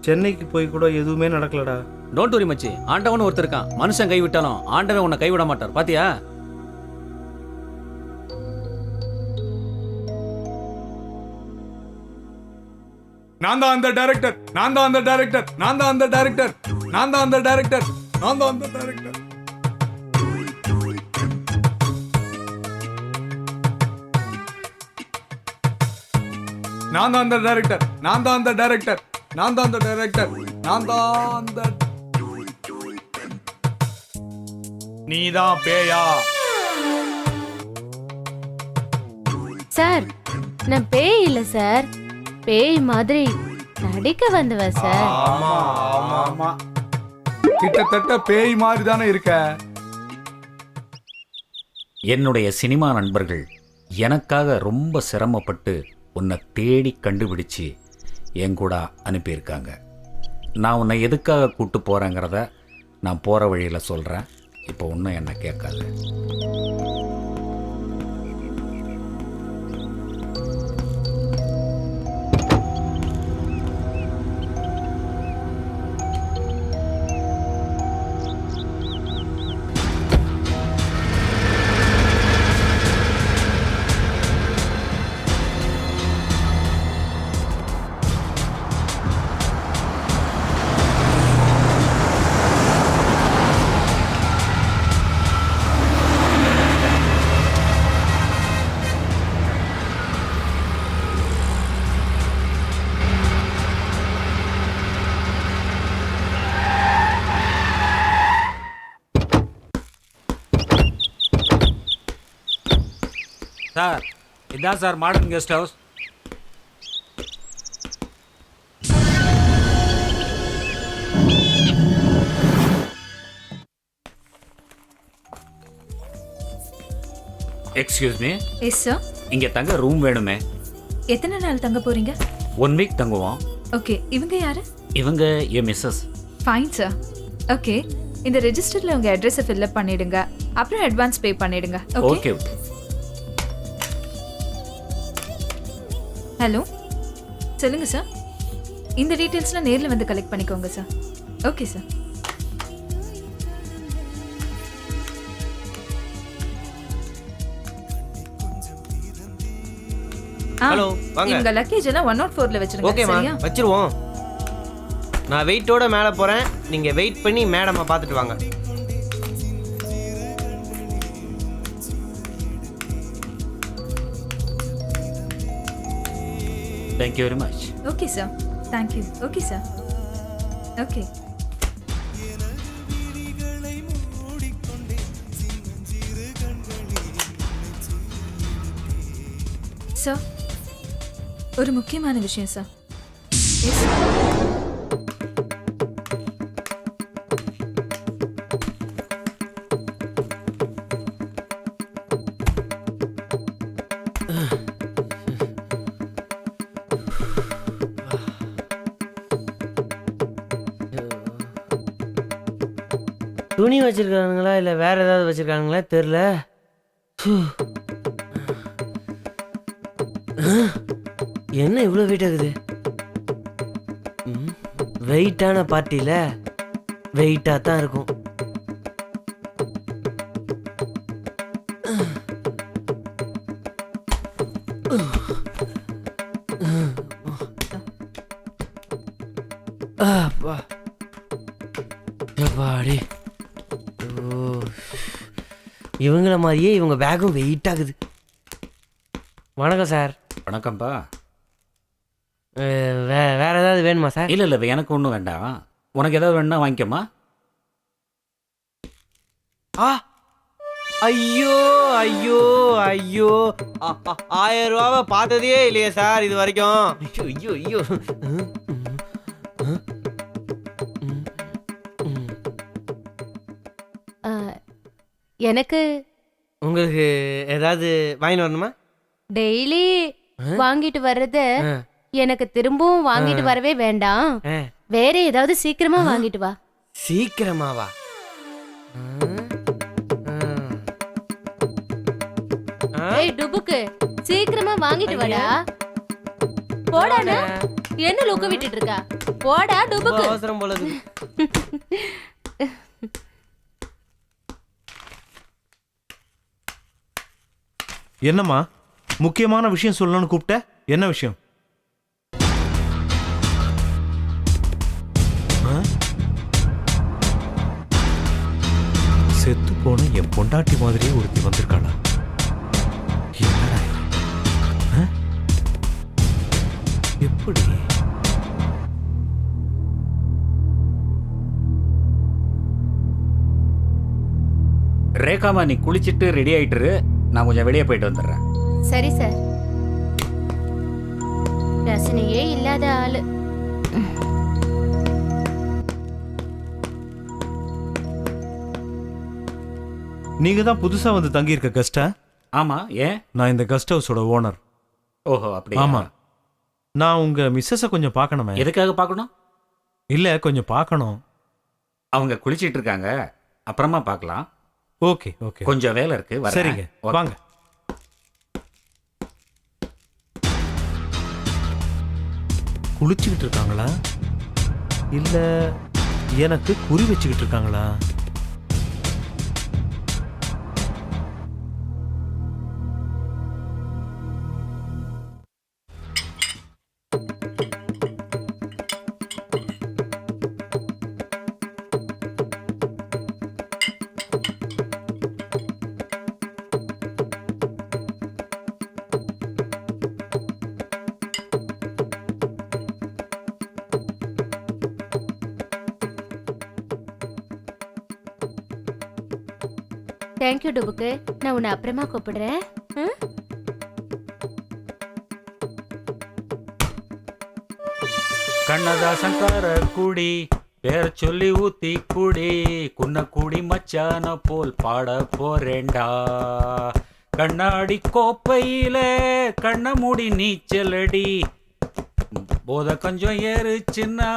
சென்னைக்கு போய் கூட எதுவுமே நடக்கலடா. டோன்ட் வரி மச்சி, ஆண்டவன் ஒருத்தர் இருக்கான். மனுஷன் கைவிட்டாலும் ஆண்டவன் உன்னை கைவிட மாட்டார். பாத்தியா? நான் தான் அந்த டைரக்டர், நான் தான் அந்த டைரக்டர், நான் தான் அந்த டைரக்டர், நான் தான் அந்த டைரக்டர், நான் தான் அந்த டைரக்டர். நான் தான் அந்த டைரக்டர், நான் தான் அந்த டைரக்டர், நான் தான் அந்த டைரக்டர், நான் தான் அந்த. நீதான் பேயா? சார், நான் பேய் இல்ல சார், பேய் மாதிரி நடிக்க வந்தவ சார். ஆமா ஆமா ஆமா, கிட்டத்தட்ட பேய் மாதிரி தானே இருக்க. என்னுடைய சினிமா நண்பர்கள் எனக்காக ரொம்ப சிரமப்பட்டு உன்னை தேடி கண்டுபிடிச்சு என் கூட அனுப்பியிருக்காங்க. நான் உன்னை எதுக்காக கூட்டு போகிறேங்கிறத நான் போகிற வழியில் சொல்கிறேன். இப்போ ஒன்றும் என்னை கேட்காது. சார், இதான் sir modern guest house. Excuse me. Yes sir. இங்கே தங்க ரூம் வேணுமே. எத்தனை நாள் தங்க போறீங்க? 1 வீக் தங்குவோம். ஓகே, இவங்க யாரு? இவங்க என் மிஸ்ஸஸ். Fine sir. ஓகே, இந்த ரெஜிஸ்டர்ல உங்க அட்ரஸை ஃபில் அப் பண்ணிடுங்க. அப்புறம் அட்வான்ஸ் பே பண்ணிடுங்க. ஓகே. ஹலோ, சொல்லுங்க சார். இந்த டீட்டெயில்ஸ்லாம் நேரில் வந்து கலெக்ட் பண்ணிக்கோங்க சார். Okay sir. ஹலோ, வாங்க. உங்க லக்கேஜ் எல்லாம் 104ல வச்சிருங்க. ஓகேமா, வச்சிருவோம். நான் வெயிட்டோட மேலே போறேன். நீங்க வெயிட் பண்ணி மேடமை பார்த்துட்டு வாங்க. Thank you very much. Okay, sir. Thank you. Okay, sir. Okay. Sir, ஒரு முக்கியமான விஷயம் சார். எஸ் துணி வச்சிருக்கானுங்களா இல்லை வேற ஏதாவது வச்சிருக்கானுங்களா தெரியல. என்ன இவ்வளோ வெயிட் ஆகுது? வெயிட்டான பார்ட்டியில் வெயிட்டாக தான் இருக்கும். பாடி இவங்கள மாதிரியே இவங்க பேக்கும் வெயிட் ஆகுது. வணக்கம் சார். வணக்கம்ப்பா. வேற ஏதாவது வேணுமா சார்? இல்லை எனக்கு ஒன்றும் வேண்டாம். உனக்கு ஏதாவது வேணும்னா வாங்கிக்கம்மா. ஐயோ ஐயோ ஐயோ, 1000 ரூபாவை பார்த்ததே இல்லையே சார் இது வரைக்கும். ஐயோ ஐயோ. எனக்கு உங்களுக்கு ஏதாவது வாங்கிட்டு வரணுமா? டெய்லி வாங்கிட்டு வர்றது எனக்கு திரும்பவும் வாங்கிட்டு வரவே வேண்டாம். வேற ஏதாவது சீக்கிரமா வாங்கிட்டு வா. சீக்கிரமாவா? ஏய் டுபுக்கு, சீக்கிரமா வாங்கிட்டு வாடா. போடானா என்ன லுக்க விட்டுட்டு இருக்கா? போடா ரொம்ப டுபுக்கு. அவசரம் போல இருக்கு. என்னம்மா முக்கியமான விஷயம் சொல்லணும்னு கூப்பிட்ட? என்ன விஷயம்? ஆ? செத்து போன என் பொண்டாட்டி மாதிரியே ஒருத்தி வந்திருக்காளா? என்னடா இது? ஆ? எப்படி? ரேகாமா, நீ குளிச்சிட்டு ரெடி ஆயிட்டுரு, நான் கொஞ்சம் வெளியே போயிட்டு வந்துடுறேன். சரி சார். ரசனையே இல்லாத ஆளு. நீங்க தான் புதுசா வந்து தங்கி இருக்க கெஸ்டா? ஆமா, ஏன்? நான் இந்த கெஸ்ட் ஹவுஸோட ஓனர். ஓஹோ, அப்படி. ஆமா. நான் உங்க மிஸ்ஸஸ கொஞ்சம் பார்க்கணுமே. எதுக்காக பார்க்கணும்? இல்ல, கொஞ்சம் பார்க்கணும். அவங்க குளிச்சிட்டு இருக்காங்க, அப்புறமா பார்க்கலாம். Okay okay. கொஞ்சம் வேலை இருக்கு, வரேன். சரிங்க, ஓகே. வாங்க. குளிச்சுக்கிட்டு இருக்காங்களா இல்ல எனக்கு குறி வச்சுக்கிட்டு இருக்காங்களா? தேங்க்யூ டுபுக்கு. நான் உன்னை அப்புறமா கூப்பிடுறேன். ம்? கண்ணதாசன் கார குடி பேர சொல்லி ஊத்தி குடி, குன்ன குடி மச்சான போல் பாட போறேண்டா. கண்ணாடி கோப்பையில கண்ண மூடி நீச்சலடி, போத கொஞ்சம் ஏறுச்சுன்னா.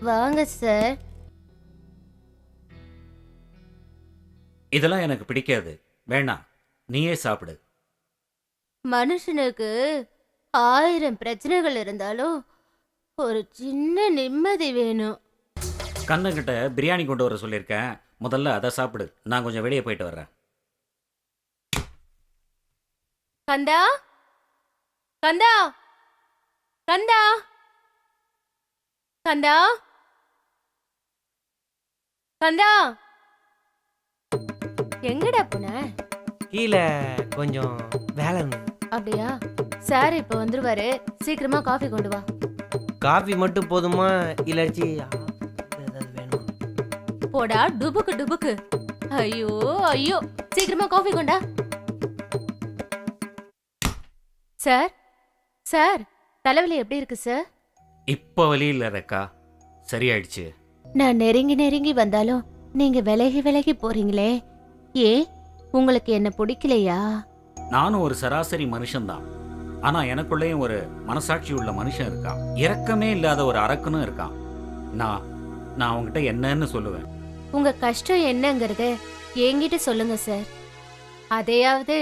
வாங்க சார். இதெல்லாம் எனக்கு பிடிக்காது, வேணாம், நீயே சாப்பிடு. மனுஷனுக்கு 1000 பிரச்சனைகள் இருந்தாலும் ஒரு சின்ன நிம்மதி வேணும். கண்ணங்கிட்ட பிரியாணி கொண்டு வர சொல்லியிருக்கேன், முதல்ல அதை சாப்பிடு, நான் கொஞ்சம் வெளியே போயிட்டு வர்றேன். கந்தா, கந்தா, கந்தா, கந்தா, கந்தா, எங்கடா போன? கீழே கொஞ்சம் வேலை இருந்தது. அப்படியா? சார் இப்ப வந்துருவாரு, சீக்கிரமா காஃபி கொண்டு வா. காஃபி மட்டும் போதுமா இல்லாச்சி ஏதாவது வேணுமா? போடா டுபுக்கு டுபுக்கு. ஐயோ ஐயோ, சீக்கிரமா காஃபி கொண்டா. சார் சார், தலைவலி எப்படி இருக்கு சார்? இப்போ வலி இல்லை ரேக்கா, சரியாயிடுச்சு. நான் நெருங்கி நெருங்கி வந்தாலும் நீங்க விலகி விலகி போறீங்களே, ஏன் உங்களுக்கு என்ன பிடிக்கலையா? நானும் ஒரு சராசரி மனுஷன்தான். ஆனா எனக்குள்ளேயும் ஒரு மனசாட்சி உள்ள மனுஷன் இருக்கான். இரக்கமே இல்லாத ஒரு அரக்கனும் இருக்கான். நான் அவங்ககிட்ட என்னன்னு சொல்லுவேன்? உங்க கஷ்டம் என்னங்கறத என்கிட்ட சொல்லுங்க சார், அதையாவது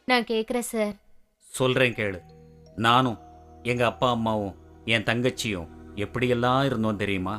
நான் கேக்குறேன் சார். சொல்றேன் கேளு. நானும் எங்க அப்பா அம்மாவும் என் தங்கச்சியும் எப்படியெல்லாம் இருந்தோம் தெரியுமா?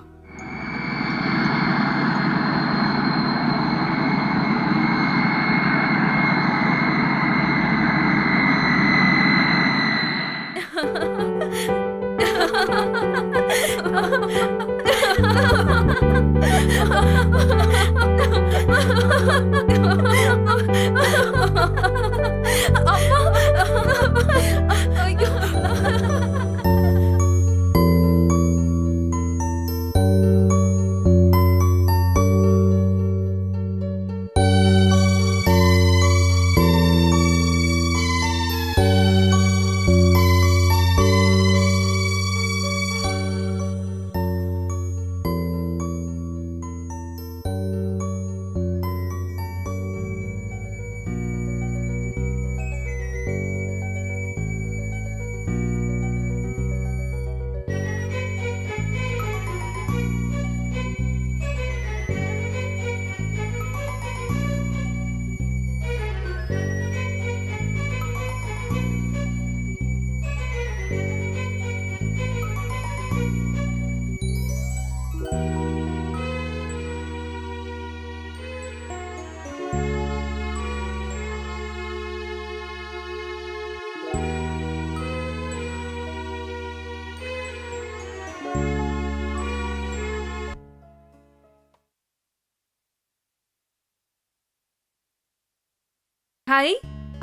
ஹாய்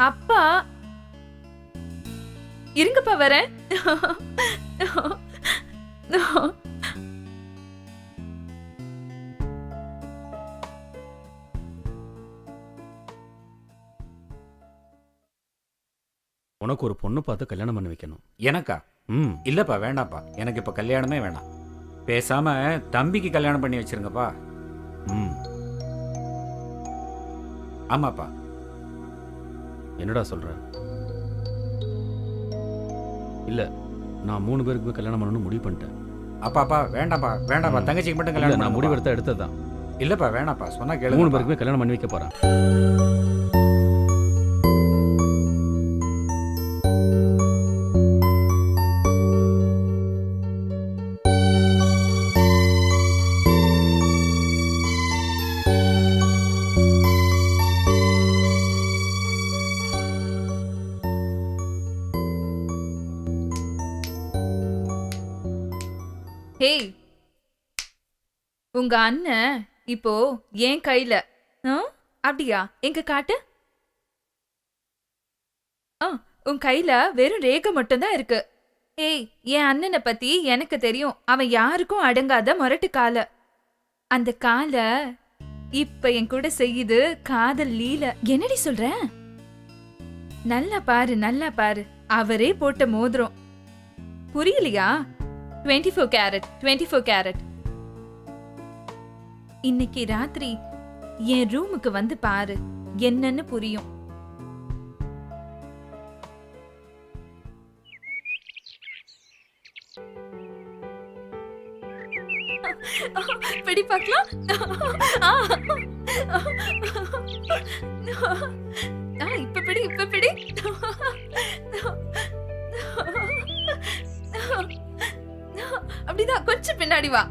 அப்பா, இருங்கப்பா வரேன். உனக்கு ஒரு பொண்ணு பார்த்து கல்யாணம் பண்ணி வைக்கணும். எனக்கா? ம். இல்லப்பா, வேண்டாப்பா. எனக்கு இப்ப கல்யாணமே வேண்டாம். பேசாம தம்பிக்கு கல்யாணம் பண்ணி வச்சிருங்கப்பா. ம். ஆமாப்பா. என்னடா சொல்ற? இல்ல, நான் 3 பேருக்கு கல்யாணம் பண்ணணும்னு முடிவு பண்ணிட்டேன். அப்பாப்பா வேண்டாப்பா, வேண்டாப்பா. தங்கச்சிக்கு மட்டும் இல்ல, கல்யாணம் நான் பண்ணுப்பா. முடிவெடுத்த எடுத்ததுதான். இல்லப்பா, வேணாப்பா. சொன்னா கேளு. 3 பேருக்குமே கல்யாணம் பண்ணி வைக்க போறேன். ஹேய், உங்க அண்ணன் இப்போ என் கையில. அப்படியா? எங்க காட்டு. உன் கையில வெறும் ரேகை மட்டும்தான் இருக்கு. ஏய், என் அண்ணனை பத்தி எனக்கு தெரியும். அவன் யாருக்கும் அடங்காத முரட்டு கால. அந்த கால இப்ப என் கூட செய்யுது காதல் லீல. என்னடி சொல்ற? நல்லா பாரு, நல்லா பாரு. அவரே போட்ட மோதிரம். புரியலையா? 24 கேரட், 24 கேரட். இன்னைக்கு ராத்திரி என் ரூமுக்கு வந்து பாரு, என்னன்னு புரியும். பிடி பார்க்கலாம். இப்ப பிடி, இப்ப பிடி. அப்படிதான், கொஞ்சம் பின்னாடி வா.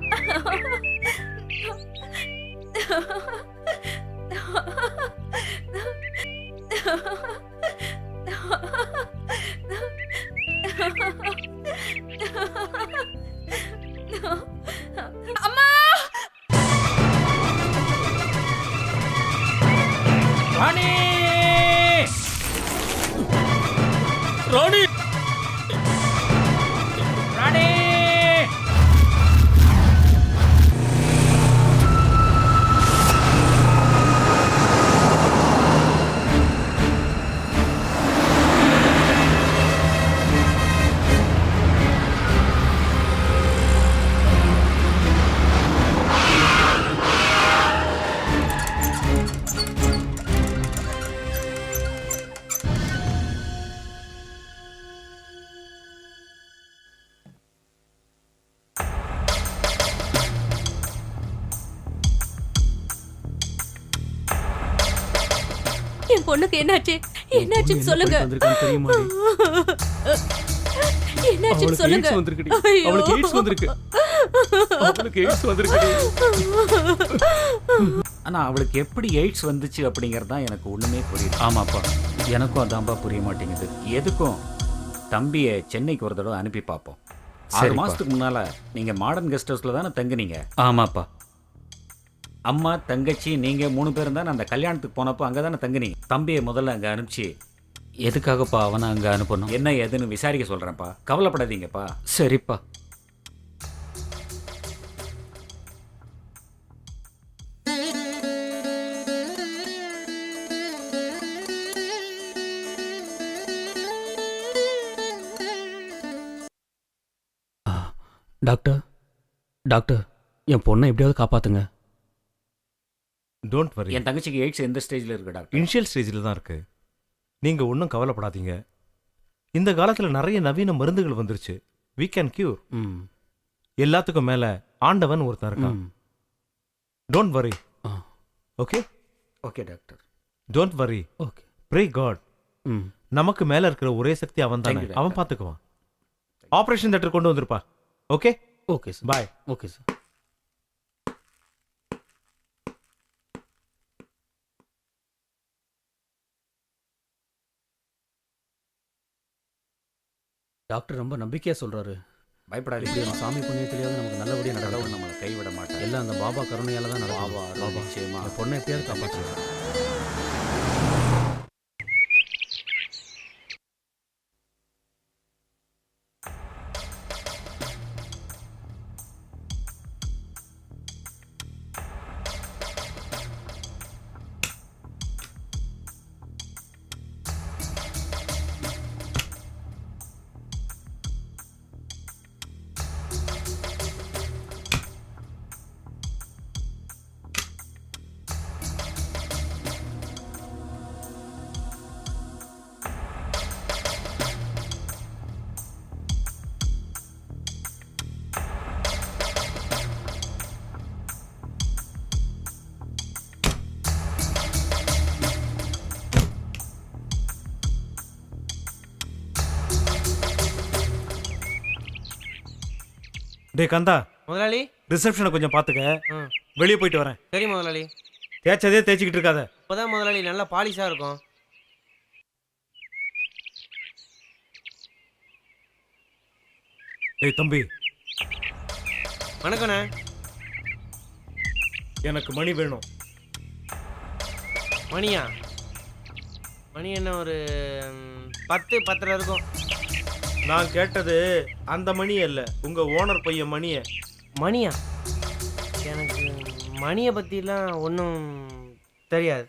அம்மா! ராணி! ராணி! ராணி! பொண்ணுக்கு என்னாச்சு? என்னாச்சுன்னு சொல்லுங்க. தெரியுமா? என்னாச்சுன்னு சொல்லுங்க. ஐயோ. அவளுக்கு எய்ட்ஸ் வந்திருக்கு. அவளுக்கு எய்ட்ஸ் வந்திருக்கு. ஆனால் அவளுக்கு எப்படி எய்ட்ஸ் வந்துச்சு அப்படிங்கிறது தான் எனக்கு ஒன்றுமே புரியுது. ஆமாப்பா, எனக்கும் அதான்ப்பா புரிய மாட்டேங்குது. எதுக்கும் தம்பியை சென்னைக்கு ஒரு தடவை அனுப்பி பார்ப்போம். 6 மாதத்துக்கு முன்னால் நீங்கள் மாடர்ன் கெஸ்ட் ஹவுஸில் தானே தங்குனீங்க? ஆமாப்பா. அம்மா, தங்கச்சி, நீங்கள் 3 பேரும் தானே அந்த கல்யாணத்துக்கு போனப்போ அங்கே தானே தங்குனீங்க. தம்பியை முதல்ல அங்கே அனுப்பிச்சு எதுக்காகப்பா அவனை அங்கே அனுப்பணும்? என்ன ஏதுன்னு விசாரிக்க சொல்கிறேன்ப்பா. கவலைப்படாதீங்கப்பா. சரிப்பா. டாக்டர், டாக்டர், என் பொண்ணை எப்படியாவது காப்பாத்துங்க. Don't worry. என் தங்கச்சிக்கு எய்ட்ஸ் எந்த ஸ்டேஜில் இருக்கு டாக்டர்? இனிஷியல் ஸ்டேஜில் தான் இருக்கு. நீங்க ஒன்றும் கவலைப்படாதீங்க. இந்த காலத்துல நிறைய நவீன மருந்துகள் வந்துருச்சு. we can cure. ம். எல்லாத்துக்கும் மேல ஆண்டவன் ஒருத்தன் இருக்கான். Hmm. Don't worry. Ah. Okay, okay doctor. Don't worry. Okay. Pray god. Hmm. நமக்கு மேல இருக்கிற ஒரே சக்தி அவன் தானே. Thank you, doctor. அவன் பார்த்துக்குவான். ஆபரேஷன் தியேட்டர் கொண்டு வந்திருப்பா. Okay, okay sir. Bye. Okay sir. Doctor ரொம்ப நம்பிக்கையா சொல்றாரு. பயப்படாதீங்க. இப்படி நம்ம சாமி புண்ணியத்திலேயாவது நமக்கு நல்லபடியா கடவுள் நடக்கும். நம்மளை கைவிட மாட்டார். எல்லாம் அந்த பாபா கருணையால தான் நடக்கும். பாபா அருள் நிச்சயமா. என் பொண்ணை எப்படியாவது காப்பாற்றுவார். டே கந்தா, முதலாளி. ரிசப்ஷனை கொஞ்சம் பார்த்துக்க. ம். வெளியே போயிட்டு வரேன். சரி முதலாளி. தேய்ச்சதே தேய்ச்சிக்கிட்டு இருக்காத. இப்போதான் முதலாளி நல்லா பாலிஷா இருக்கும். டேய் தம்பி, வணக்கண்ணே. எனக்கு மணி வேணும். மணியா? மணி என்ன ஒரு 10 10:30 இருக்கும். நான் கேட்டது அந்த மணி அல்ல, உங்க ஓனர் பையன் மணிய. மணியா? எனக்கு மணியை பற்றிலாம் ஒன்றும் தெரியாது.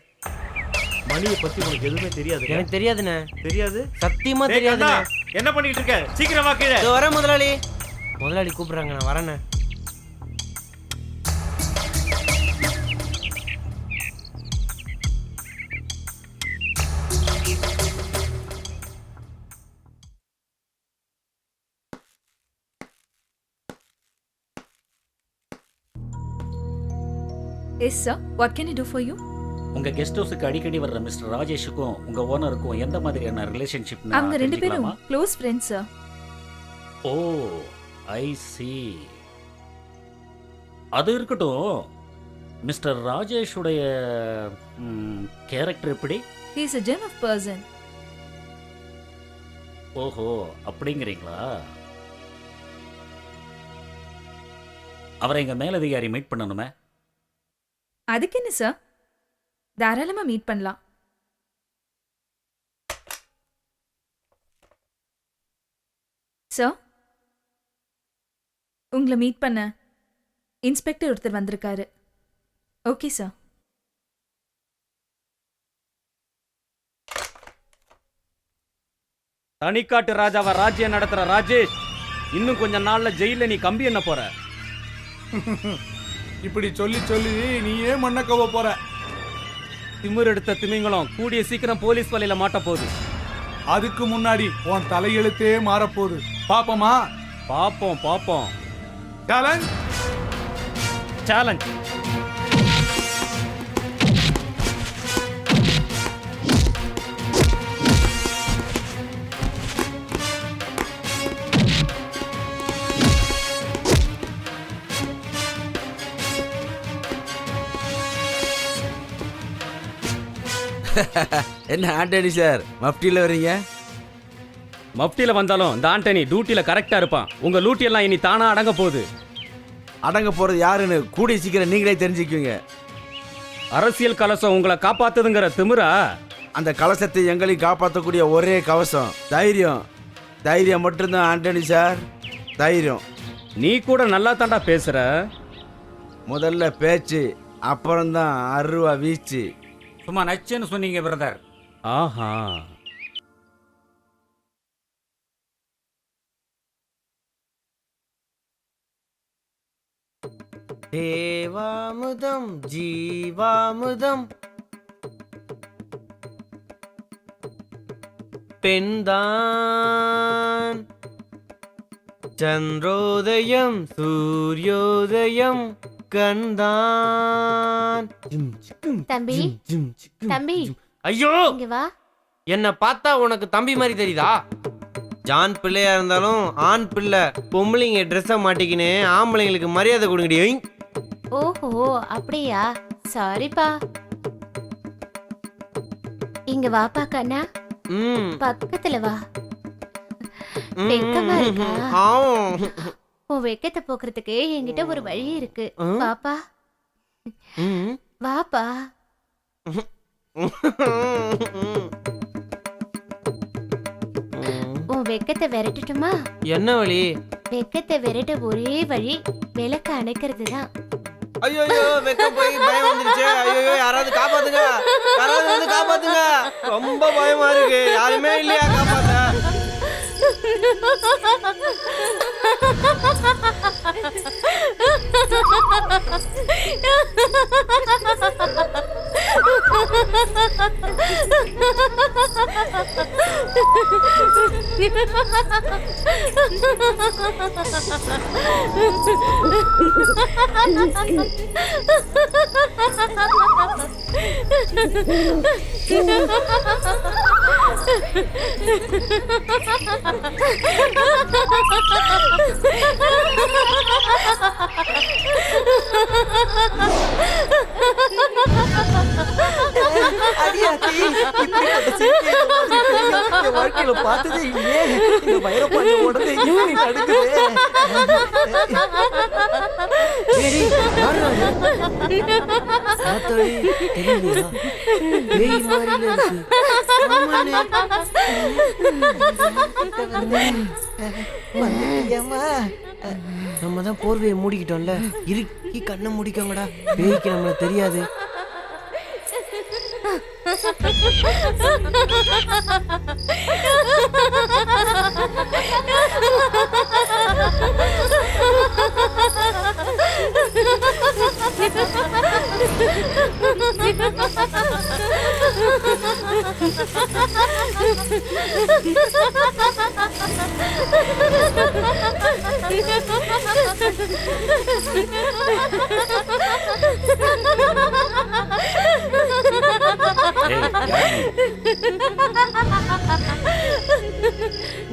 மணியை பத்தி உனக்கு எதுவுமே தெரியாது. எனக்கு தெரியாதுண்ணே. தெரியாது? சத்தியமா டேய் கந்தா, தெரியாதுண்ணே. என்ன பண்ணிட்டு இருக்க? சீக்கிரமா கீழே. இதோ வரேன் முதலாளி. முதலாளி கூப்பிடுறாங்க, நான் வரேண்ணே. Yes, sir. What can I do for you? உங்க கெஸ்ட் ஹவுஸுக்கு அடிக்கடி வர்ற மிஸ்டர் ராஜேஷுக்கும் உங்க ஓனருக்கும் எந்த மாதிரியான ரிலேஷன்ஷிப்? அவங்க 2 பேரும் க்ளோஸ் ஃப்ரெண்ட்ஸ், சார். ஓ, ஐ சி. அது இருக்கட்டும். மிஸ்டர் ராஜேஷுடைய கேரக்டர் எப்படி? He is a gem of person. ஓஹோ, அப்படிங்கிறீங்களா? அவரை எங்க மேலதிகாரி மீட் பண்ணணுமே. அதுக்கு என்ன சார், தாராளமா மீட் பண்ணலாம். சார், உங்களை மீட் பண்ண இன்ஸ்பெக்டர் ஒருத்தர் வந்திருக்காரு. Okay sir. தனிக்காட்டு ராஜாவை ராஜ்யம் நடத்துற ராஜேஷ், இன்னும் கொஞ்ச நாள்ல ஜெயில நீ கம்பி என்ன போற? இப்படி சொல்லி சொல்லி நீயே மண்ணக்கவ போற. திமிர் எடுத்த திமிங்கலம் கூடிய சீக்கிரம் போலீஸ் வலையில மாட்ட போகுது. அதுக்கு முன்னாடி உன் தலையெழுத்தே மாறப்போகுது. பாப்போமா? பாப்போம் பாப்போம். சேலஞ்ச். சேலஞ்ச். என்ன ஆண்டனி சார் மப்டியில் வர்றீங்க? மப்டியில வந்தாலும் இந்த ஆண்டனி டியூட்டில கரெக்டா இருப்பான். உங்க லூட்டி எல்லாம் இனி தானா அடங்க போகுது. அடங்க போகிறது யாருன்னு கூடிய சீக்கிரம் நீங்களே தெரிஞ்சுக்குவீங்க. அரசியல் கலசம் உங்களை காப்பாத்துதுங்கிற திமிரா? அந்த கலசத்தை எங்களையும் காப்பாற்றக்கூடிய ஒரே கவசம் தைரியம். தைரியம் மட்டும்தான் ஆண்டனி சார், தைரியம். நீ கூட நல்லா தாண்டா பேசுற. முதல்ல பேச்சு, அப்புறம்தான் அருவா வீச்சு. சும்மா நச்சுன்னு சொன்னீங்க பிரதர். ஆஹா, தேவாமுதம் ஜீவாமுதம் பெண்தான் சந்திரோதயம் சூரியோதயம் கண்தான். தம்பி தம்பி ஐயோ, இங்க வா. என்ன பார்த்தா உனக்கு தம்பி மாதிரி தெரியுதா? ஜான் பிள்ளையா இருந்தாலும் ஆண் பிள்ளை. பொம்பளைங்க ட்ரெஸ்ஸை மாட்டிக்கின்னு ஆம்பளைங்களுக்கு மரியாதை கொடுங்கடி. ஓஹோ அப்படியா, சாரிப்பா. இங்க வாப்பா கண்ணா, பக்கத்துல வா. வெக்கமா இருக்கா? உன் வெக்கத்தை போக்குறதுக்கு என்கிட்ட ஒரு வழி இருக்கு. வாப்பா வாப்பா. உன் வெக்கத்தை விரட்டட்டுமா? என்ன வழி? வெக்கத்தை விரட்ட ஒரே வழி விளக்க அணைக்கிறது தான். ஐயோ, வெக்கம் போய் பயம் வந்துருச்சு. ஐயோ, யாராவது காப்பாத்துங்க, யாராவது வந்து காப்பாத்துங்க. ரொம்ப பயமா இருக்கு. யாருமே இல்லையா காப்பாத்த? வாழ்க்கையில பார்த்ததே இல்லையே. இந்த வைரப்பாண்ட உடனே இப்படி நடக்குது. நம்ம தான் போர்வையை மூடிக்கிட்டோம்ல, இறுக்கி கண்ணை மூடிக்கோங்கடா. பேய்க்கு நம்மள தெரியாது.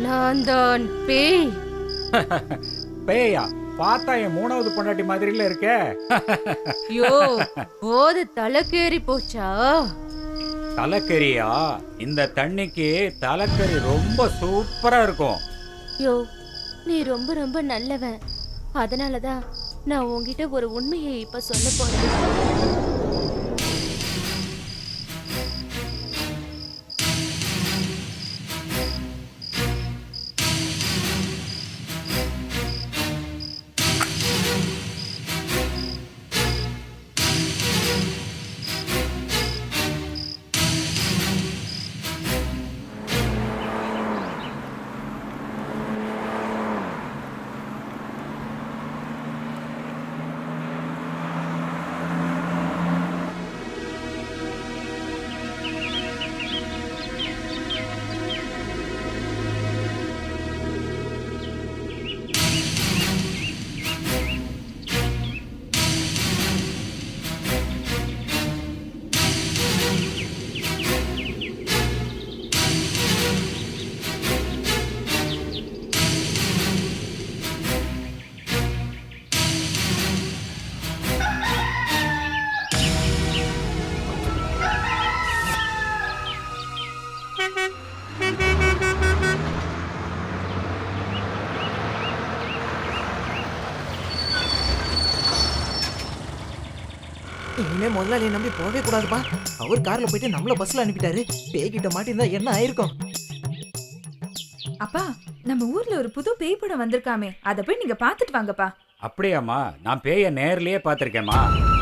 நான் தான் பேய். பேயா? பார்த்தா என் மூணாவது பொண்டாட்டி மாதிரில இருக்க. யோ, போது தலைக்கேறி போச்சா? தலைக்கறியா? இந்த தண்ணிக்கு தலைக்கறி ரொம்ப சூப்பரா இருக்கும். யோ, நீ ரொம்ப ரொம்ப நல்லவன். அதனாலதான் நான் உன்கிட்ட ஒரு உண்மையை இப்ப சொல்ல போறேன். இனிமே முதலாளியை நம்பி போகவே கூடாதுப்பா. அவர் கார்ல போயிட்டு நம்மள பஸ்ல அனுப்பிட்டாரு. பேய்கிட்ட மாட்டிருந்தா என்ன ஆயிருக்கும்? அப்பா, நம்ம ஊர்ல ஒரு புது பேய் படம் வந்திருக்காமே, அத போய் நீங்க பாத்துட்டு வாங்கப்பா. அப்படியாம்மா? நான் பேயை நேர்லயே பார்த்திருக்கேம்மா.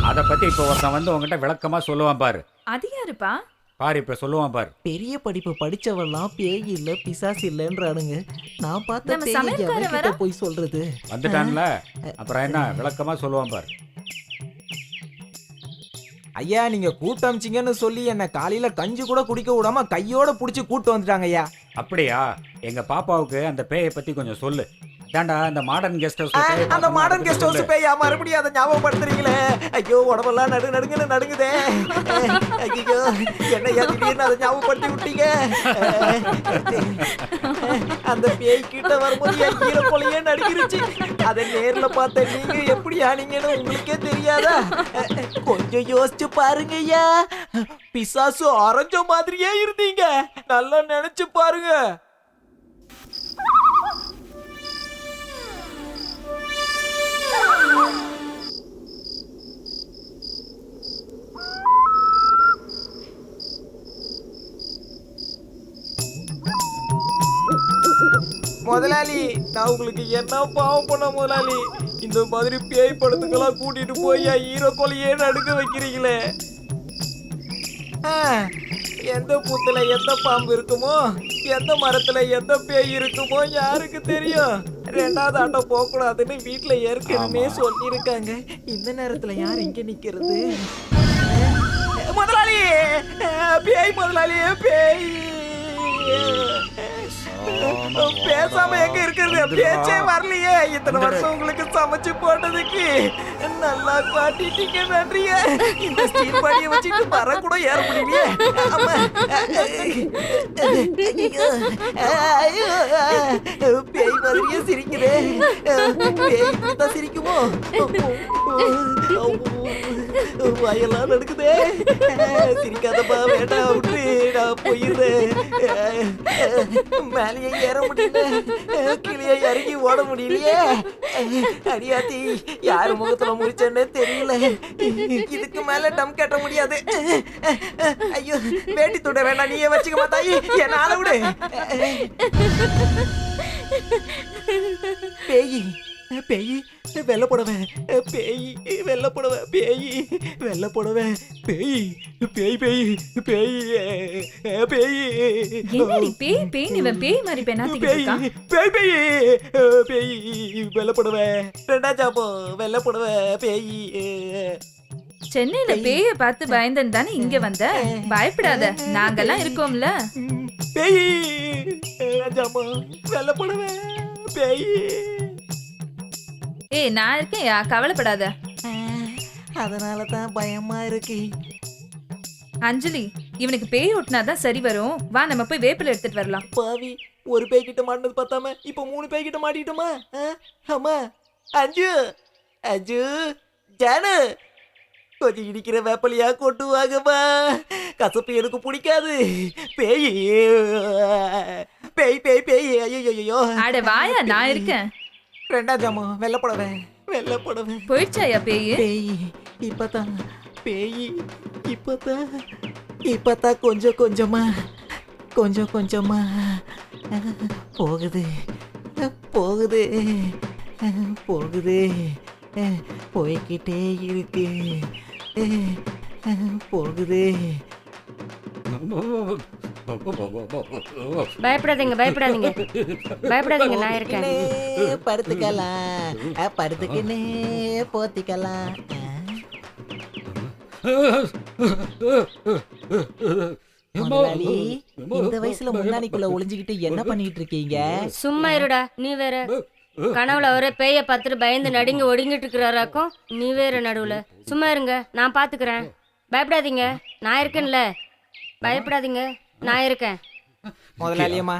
அதை பத்தி இப்போ ஒருத்தன் வந்து உங்ககிட்ட விளக்கமா சொல்லுவான் பாரு. அது யாருப்பா? பாரு இப்ப சொல்லுவான் பாரு. பெரிய படிப்பு படிச்சவெல்லாம் பேய் இல்ல பிசாசு இல்லன்றானுங்க. நான் பார்த்த நம்ம பேய் சமையல்காரன் எவன்கிட்ட வரா? போய் சொல்றது? வந்துட்டான்ல, அப்புறம் என்ன விளக்கமா சொல்லுவான் பாரு. ஐயா, நீங்க கூட்டமிச்சிங்கன்னு சொல்லி என்ன காலையில கஞ்சி கூட குடிக்க விடாம கையோட புடிச்சு கூட்டு வந்துட்டாங்க ஐயா. அப்படியா? எங்க பாப்பாவுக்கு அந்த பேயை பத்தி கொஞ்சம் சொல்லு. அதான்டா அந்த மாடர்ன் கெஸ்ட் ஹவுஸ். அந்த மாடர்ன் கெஸ்ட் ஹவுஸ் பேயா? மறுபடியும் அதை ஞாபகப்படுத்துறீங்களே. ஐயோ, உடம்பெல்லாம் நடுங்குன்னு நடுங்குதே. ஐயோ, என்னையா திடீர்னு அதை ஞாபகப்படுத்தி விட்டீங்க. அந்த பேய் கிட்ட வரும்போது என் கீழே கொலையே நடுங்கிருச்சு. அதை நேர்ல பார்த்த நீங்க எப்படி ஆனீங்கன்னு உங்களுக்கே தெரியாதா? கொஞ்சம் யோசிச்சு பாருங்க ஐயா. பிசாசு அரைஞ்ச மாதிரியே இருந்தீங்க. நல்லா நினைச்சு பாருங்க. முதலாளி, நான் உங்களுக்கு என்ன பாவம் பண்ண முதலாளி? இந்த மாதிரி பேய் படத்துக்கெல்லாம் கூட்டிட்டு போய் ஹீரோ கொலையே நடுக்க வைக்கிறீங்களே. எந்த பூத்துல எந்த பாம்பு இருக்குமோ, எந்த மரத்துல எந்த பேய் இருக்குமோ யாருக்கு தெரியும்? ரெண்டாவது ஆட்டம் போக கூடாதுன்னு வீட்டுல ஏற்கனவே சொல்லியிருக்காங்க. இந்த நேரத்துல யார் இங்க நிக்கிறது? முதலாளி, பேய் முதலாளி, பேய். பேசாம எங்க இருக்கிறது? பேச்சே வரலையே. இத்தனை வருஷம் உங்களுக்கு சமைச்சு போட்டதுக்கு நல்லா காட்டிட்டீங்க. நன்றிய. இந்த ஸ்டீல் பாடியை வச்சுட்டு மரம் கூட ஏற முடியலையே. பேய் மாதிரியே சிரிக்குதே. பேய் தான் சிரிக்குமோ? வாயெல்லாம் நடக்குதே. சிரிக்காதப்பா, வேண்டாம் விட்டு நான் போயிடுறேன். மேலேயே ஏற முடியல, கீழே இறங்கி ஓட முடியலையே. அடியாத்தி, யாரு முகத்துல முடிச்சேன்னு தெரியல. இதுக்கு மேல டம் கட்ட முடியாது. ஐயோ, வேட்டி துட வேண்டாம், நீயே வச்சுக்க மாத்தாயி, என்ன ஆள விடு. பேய் பேய் வெள்ளை புடவை, பேய் வெள்ளை புடவை, பேய் வெள்ளை புடவை, பேய் பேய் பேய் பேய் பேய். என்னடி பேய் பேய் இவன் பேய் மாதிரி பெண்ணாத்திட்டு இருக்கான். பேய் பேய் பேய் வெள்ளை புடவை, ரெண்டாம் ஜாப்போ வெள்ளை புடவை, பேய். சென்னையில பேய பார்த்து பயந்தன் தானே இங்க வந்த. பயப்படாத, நாங்கெல்லாம் இருக்கோம்ல. பேய் ஜாப்போ வெள்ளை புடவை, பேய். ஏய், நான் இருக்கேன், கவலைப்படாத. அதனால தான் பயமா இருக்கு. அஞ்சலி, இவனுக்கு பேய் ஓட்டினாதான் சரி வரும். வா, நம்ம போய் வேப்பில எடுத்துட்டு வரலாம். பாவி, ஒரு பேய் கிட்ட மாட்டினது பார்த்தாம இப்ப 3 பேய் கிட்ட மாட்டிட்டோமா? ஆமா. அஞ்சு அஞ்சு ஜானு, கொஞ்சம் இடிக்கிற வேப்பலையா கொண்டு வாங்கம்மா. கசப்பு எனக்கு பிடிக்காது. பேய் பேய் பேய் பேய். ஐயோ, அட வாயா, நான் இருக்கேன். ரெண்டாம் ஜாமோ வெள்ளை புடவை, வெள்ளை புடவை. போயிடுச்சாயா பேய்? பேய் இப்பதான், பேய் இப்பதான் கொஞ்சம் கொஞ்சமா போகுது போகுது போகுது, போய்கிட்டே இருக்கு, போகுது. பயப்படாதீங்க, நான் இருக்கேன். படுத்துக்குன்னு போத்திக்கலாம். முதலாளி, இந்த வயசுல முன்னாடிக்குள்ள ஒளிஞ்சுக்கிட்டு என்ன பண்ணிட்டு இருக்கீங்க? சும்மா இருடா, நீ வேற. கனவுல அவரே பேய பார்த்துட்டு பயந்து நடுங்கி ஒடுங்கிட்டு இருக்கிறாராக்கும். நீ வேற நடுவுல. சும்மா இருங்க, நான் பாத்துக்கிறேன். பயப்படாதீங்க, நான் இருக்கேன்ல. பயப்படாதீங்க, நான் இருக்கேன். முதலாளியம்மா,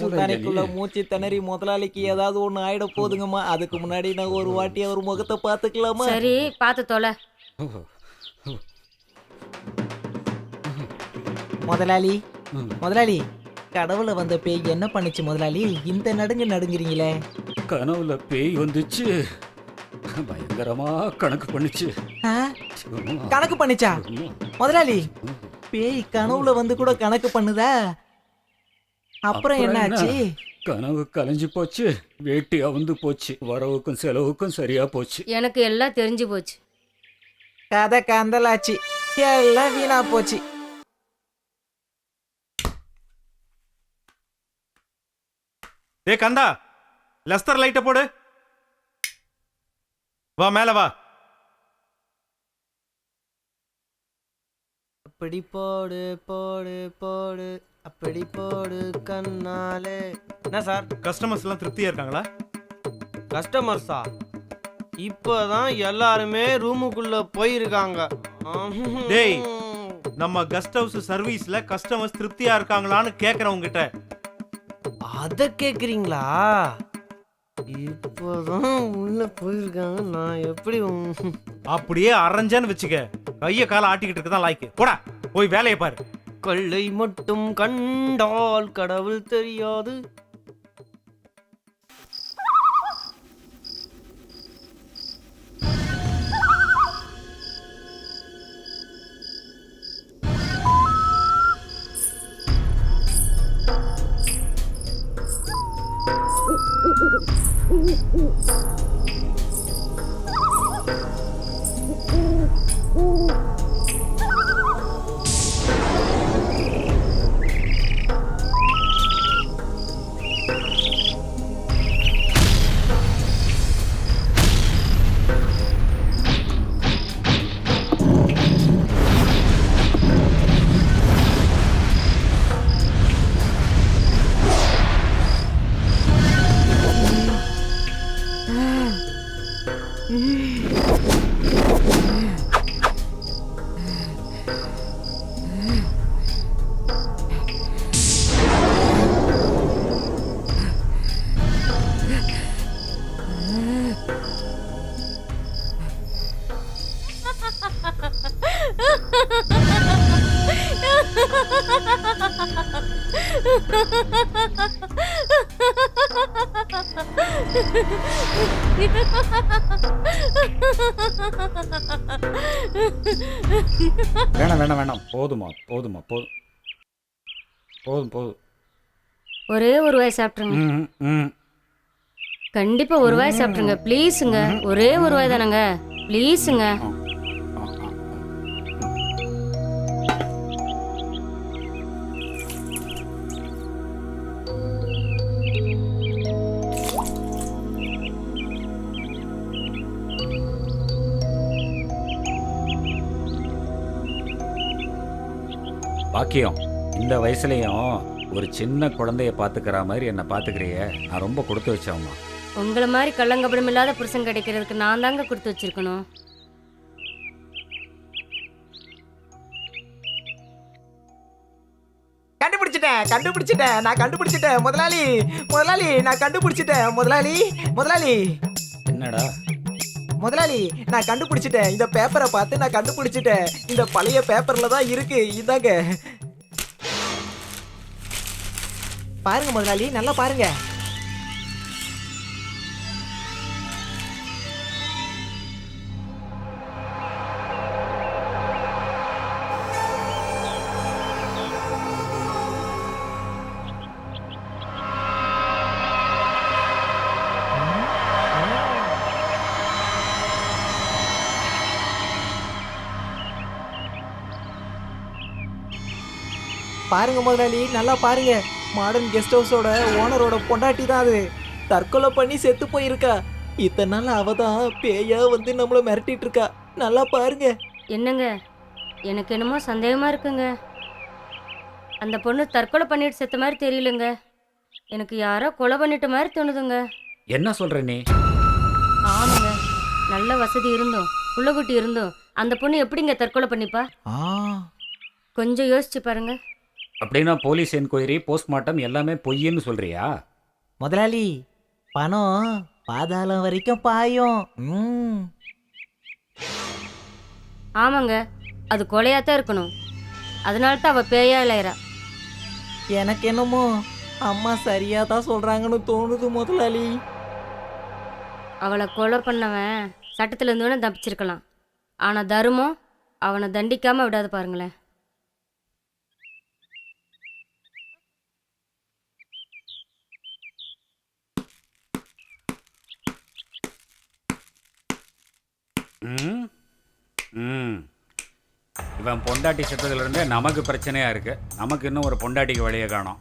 முந்தானைக்குள்ள மூச்சு திணறி முதலாளிக்கு ஏதாவது ஒண்ணு ஆயிட போதுங்கம்மா. அதுக்கு முன்னாடி நான் ஒரு வாட்டி அவர் முகத்தை பாத்துக்கலாமா? சரி, பாத்து தொலை. முதலாளி, கடவுள வந்த பேய் என்ன பண்ணுச்சு முதலாளி? இந்த நடுங்குறீங்களே. கனவுல பேய் வந்துச்சு, பயங்கரமா கணக்கு பண்ணுச்சு. ஆ? கணக்கு பண்ணிச்சா முதலாளி? பேய் கனவுல வந்து கூட கணக்கு பண்ணுதா? அப்புறம் என்ன ஆச்சு? கனவு கலைஞ்சு போச்சு, வேட்டி அவுந்து போச்சு, வரவுக்கும் செலவுக்கும் சரியா போச்சு. எனக்கு எல்லாம் தெரிஞ்சு போச்சு. கதை கந்தலாச்சு, எல்லாம் வீணா போச்சு. டேய் கந்தா, லெஸ்டர் லைட்டை போடு. வா மேல வா. அப்படி போடு போடு போடு, அப்படி போடு கண்ணாலே. என்ன சார்? கஸ்டமர்ஸ் எல்லாம் திருப்தியா இருக்காங்களா? கஸ்டமர்ஸா? இப்பதான் எல்லாருமே ரூமுக்குள்ள போயிருக்காங்க. டேய், நம்ம கெஸ்ட் ஹவுஸ் சர்வீஸ்ல கஸ்டமர்ஸ் திருப்தியா இருக்காங்களான்னு கேக்குறேன் உங்ககிட்ட. அத கேக்குறீங்களா? இப்பதான் உள்ள போயிருக்காங்க. நான் எப்படி அப்படியே அரைஞ்சேன்னு வச்சுக்க, கைய கால ஆட்டிக்கிட்டு இருக்கதான் லாய்க்கு. போடா போய் வேலையை பாரு. கொள்ளை மட்டும் கண்டால் கடவுள் தெரியாது. வேணாம் வேணாம் வேணாம், போதுமா போதுமா, போதும் போதும் போதும். ஒரே ஒரு வாய் சாப்பிட்ருங்க. ம், ம். கண்டிப்பா ஒரு வாய் சாப்பிட்ருங்க ப்ளீஸுங்க. ஒரே ஒரு வாய் தானங்க, ப்ளீஸுங்க. பாக்கியம், இந்த வயசுலயும் ஒரு சின்ன குழந்தைய பாத்துக்கிற மாதிரி என்ன பாத்துக்கிறியே, நான் ரொம்ப கொடுத்து வச்சவம்மா. உங்களை மாதிரி கள்ளங்கபடம் இல்லாத புருஷன் கிடைக்கிறதுக்கு நான் தாங்க கொடுத்து வச்சிருக்கணும். கண்டுபிடிச்சிட்டேன், நான் கண்டுபிடிச்சிட்டேன் முதலாளி. முதலாளி, நான் கண்டுபிடிச்சிட்டேன் முதலாளி. முதலாளி, என்னடா? முதலாளி, நான் கண்டுபிடிச்சிட்டேன். இந்த பேப்பரை பார்த்து நான் கண்டுபிடிச்சிட்டேன். இந்த பழைய பேப்பர்ல தான் இருக்கு. இதாங்க பாருங்க முதலாளி, நல்லா பாருங்க. பாருங்க முதலாளி, நல்லா பாருங்க. மாடர்ன் கெஸ்ட் ஹவுஸோட ஓனரோட பொண்டாட்டி தான் அது. தற்கொலை பண்ணி செத்து போயிருக்கா. இத்தனை நாள் அவ தான் பேயா வந்து நம்மள மிரட்டிட்டு இருக்கா. நல்லா பாருங்க. என்னங்க, எனக்கு என்னமோ சந்தேகமா இருக்குங்க. அந்த பொண்ணு தற்கொலை பண்ணிட்டு செத்த மாதிரி தெரியலங்க. எனக்கு யாரோ கொலை பண்ணிட்ட மாதிரி தோணுதுங்க. என்ன சொல்ற நீ? ஆமாங்க, நல்ல வசதி இருந்தோம், புள்ளக்குட்டி இருந்தோம், அந்த பொண்ணு எப்படிங்க தற்கொலை பண்ணிப்பா? கொஞ்சம் யோசிச்சு பாருங்க. அப்படின்னா போலீஸ் என்கொயரி, போஸ்ட்மார்ட்டம் எல்லாமே பொய்ன்னு சொல்றியா? முதலாளி, பணம் பாதாளம் வரைக்கும் பாயும். ஆமாங்க, அது கொலையாத்தான் இருக்கணும். அதனால தான் அவ பேயா இளையறா. எனக்கு என்னமோ அம்மா சரியா தான் சொல்றாங்கன்னு தோணுது முதலாளி. அவளை கொலை பண்ணவன் சட்டத்துல இருந்து வேணா தப்பிச்சிருக்கலாம். ஆனா தருமம் அவனை தண்டிக்காம விடாது பாருங்களேன். ம் ம் இவன் பொண்டாட்டி செத்ததுலேருந்தே நமக்கு பிரச்சனையாக இருக்குது. நமக்கு இன்னும் ஒரு பொண்டாட்டிக்கு வழியை காணோம்.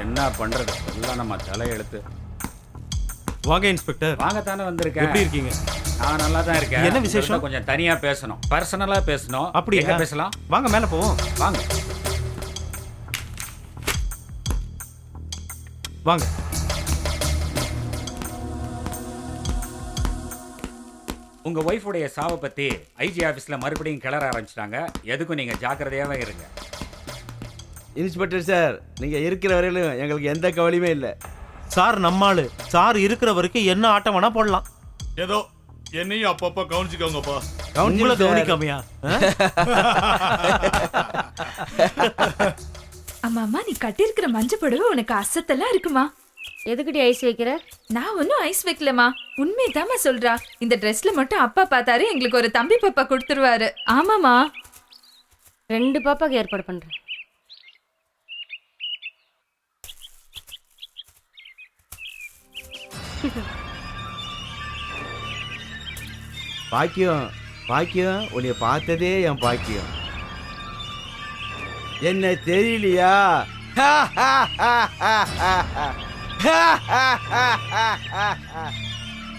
என்ன பண்ணுறது? எல்லாம் நம்ம தலையெழுத்து. வாங்க இன்ஸ்பெக்டர். வாங்கத்தானே வந்திருக்கேன். எப்படி இருக்கீங்க? நான் நல்லா தான் இருக்கேன். என்ன விசேஷம்? கொஞ்சம் தனியாக பேசணும், பர்சனலாக பேசணும். அப்படி எங்க பேசலாம்? வாங்க மேலே போவோம். வாங்க வாங்க. உங்கள் ஒய்ஃபுடைய சாவை பற்றி ஐஜி ஆஃபீஸில் மறுபடியும் கிளற ஆரம்பிச்சிட்டாங்க. எதுக்கும் நீங்கள் ஜாக்கிரதையாகவே இருங்க. இன்ஸ்பெக்டர் சார், நீங்கள் இருக்கிற வரையிலும் எங்களுக்கு எந்த கவலையுமே இல்லை. சார் நம்மாளு. சார் இருக்கிற வரைக்கும் என்ன ஆட்டம் வேணா போடலாம். ஏதோ என்னையும் அப்பப்ப கவனிச்சுக்கோங்கப்பா. உங்களை கவனிக்காமையா? அம்மா அம்மா, நீ கட்டியிருக்கிற மஞ்சள் புடவை உனக்கு அசத்தெல்லாம் இருக்குமா? எதுக்குடி ஐஸ் வைக்கிற? நான் ஒன்னும் ஐஸ் வைக்கலமா, உண்மைதாம்மா சொல்றா. இந்த ட்ரெஸ்ல மட்டும் அப்பா பார்த்தாரு எங்களுக்கு ஒரு தம்பி பாப்பா கொடுத்துருவாரு. ஆமாமா, 2 பாப்பாக்கு ஏற்பாடு பண்றேன். பாக்கியம் பாக்கியம், உன்னை பார்த்ததே என் பாக்கியம். என்ன தெரியலையா?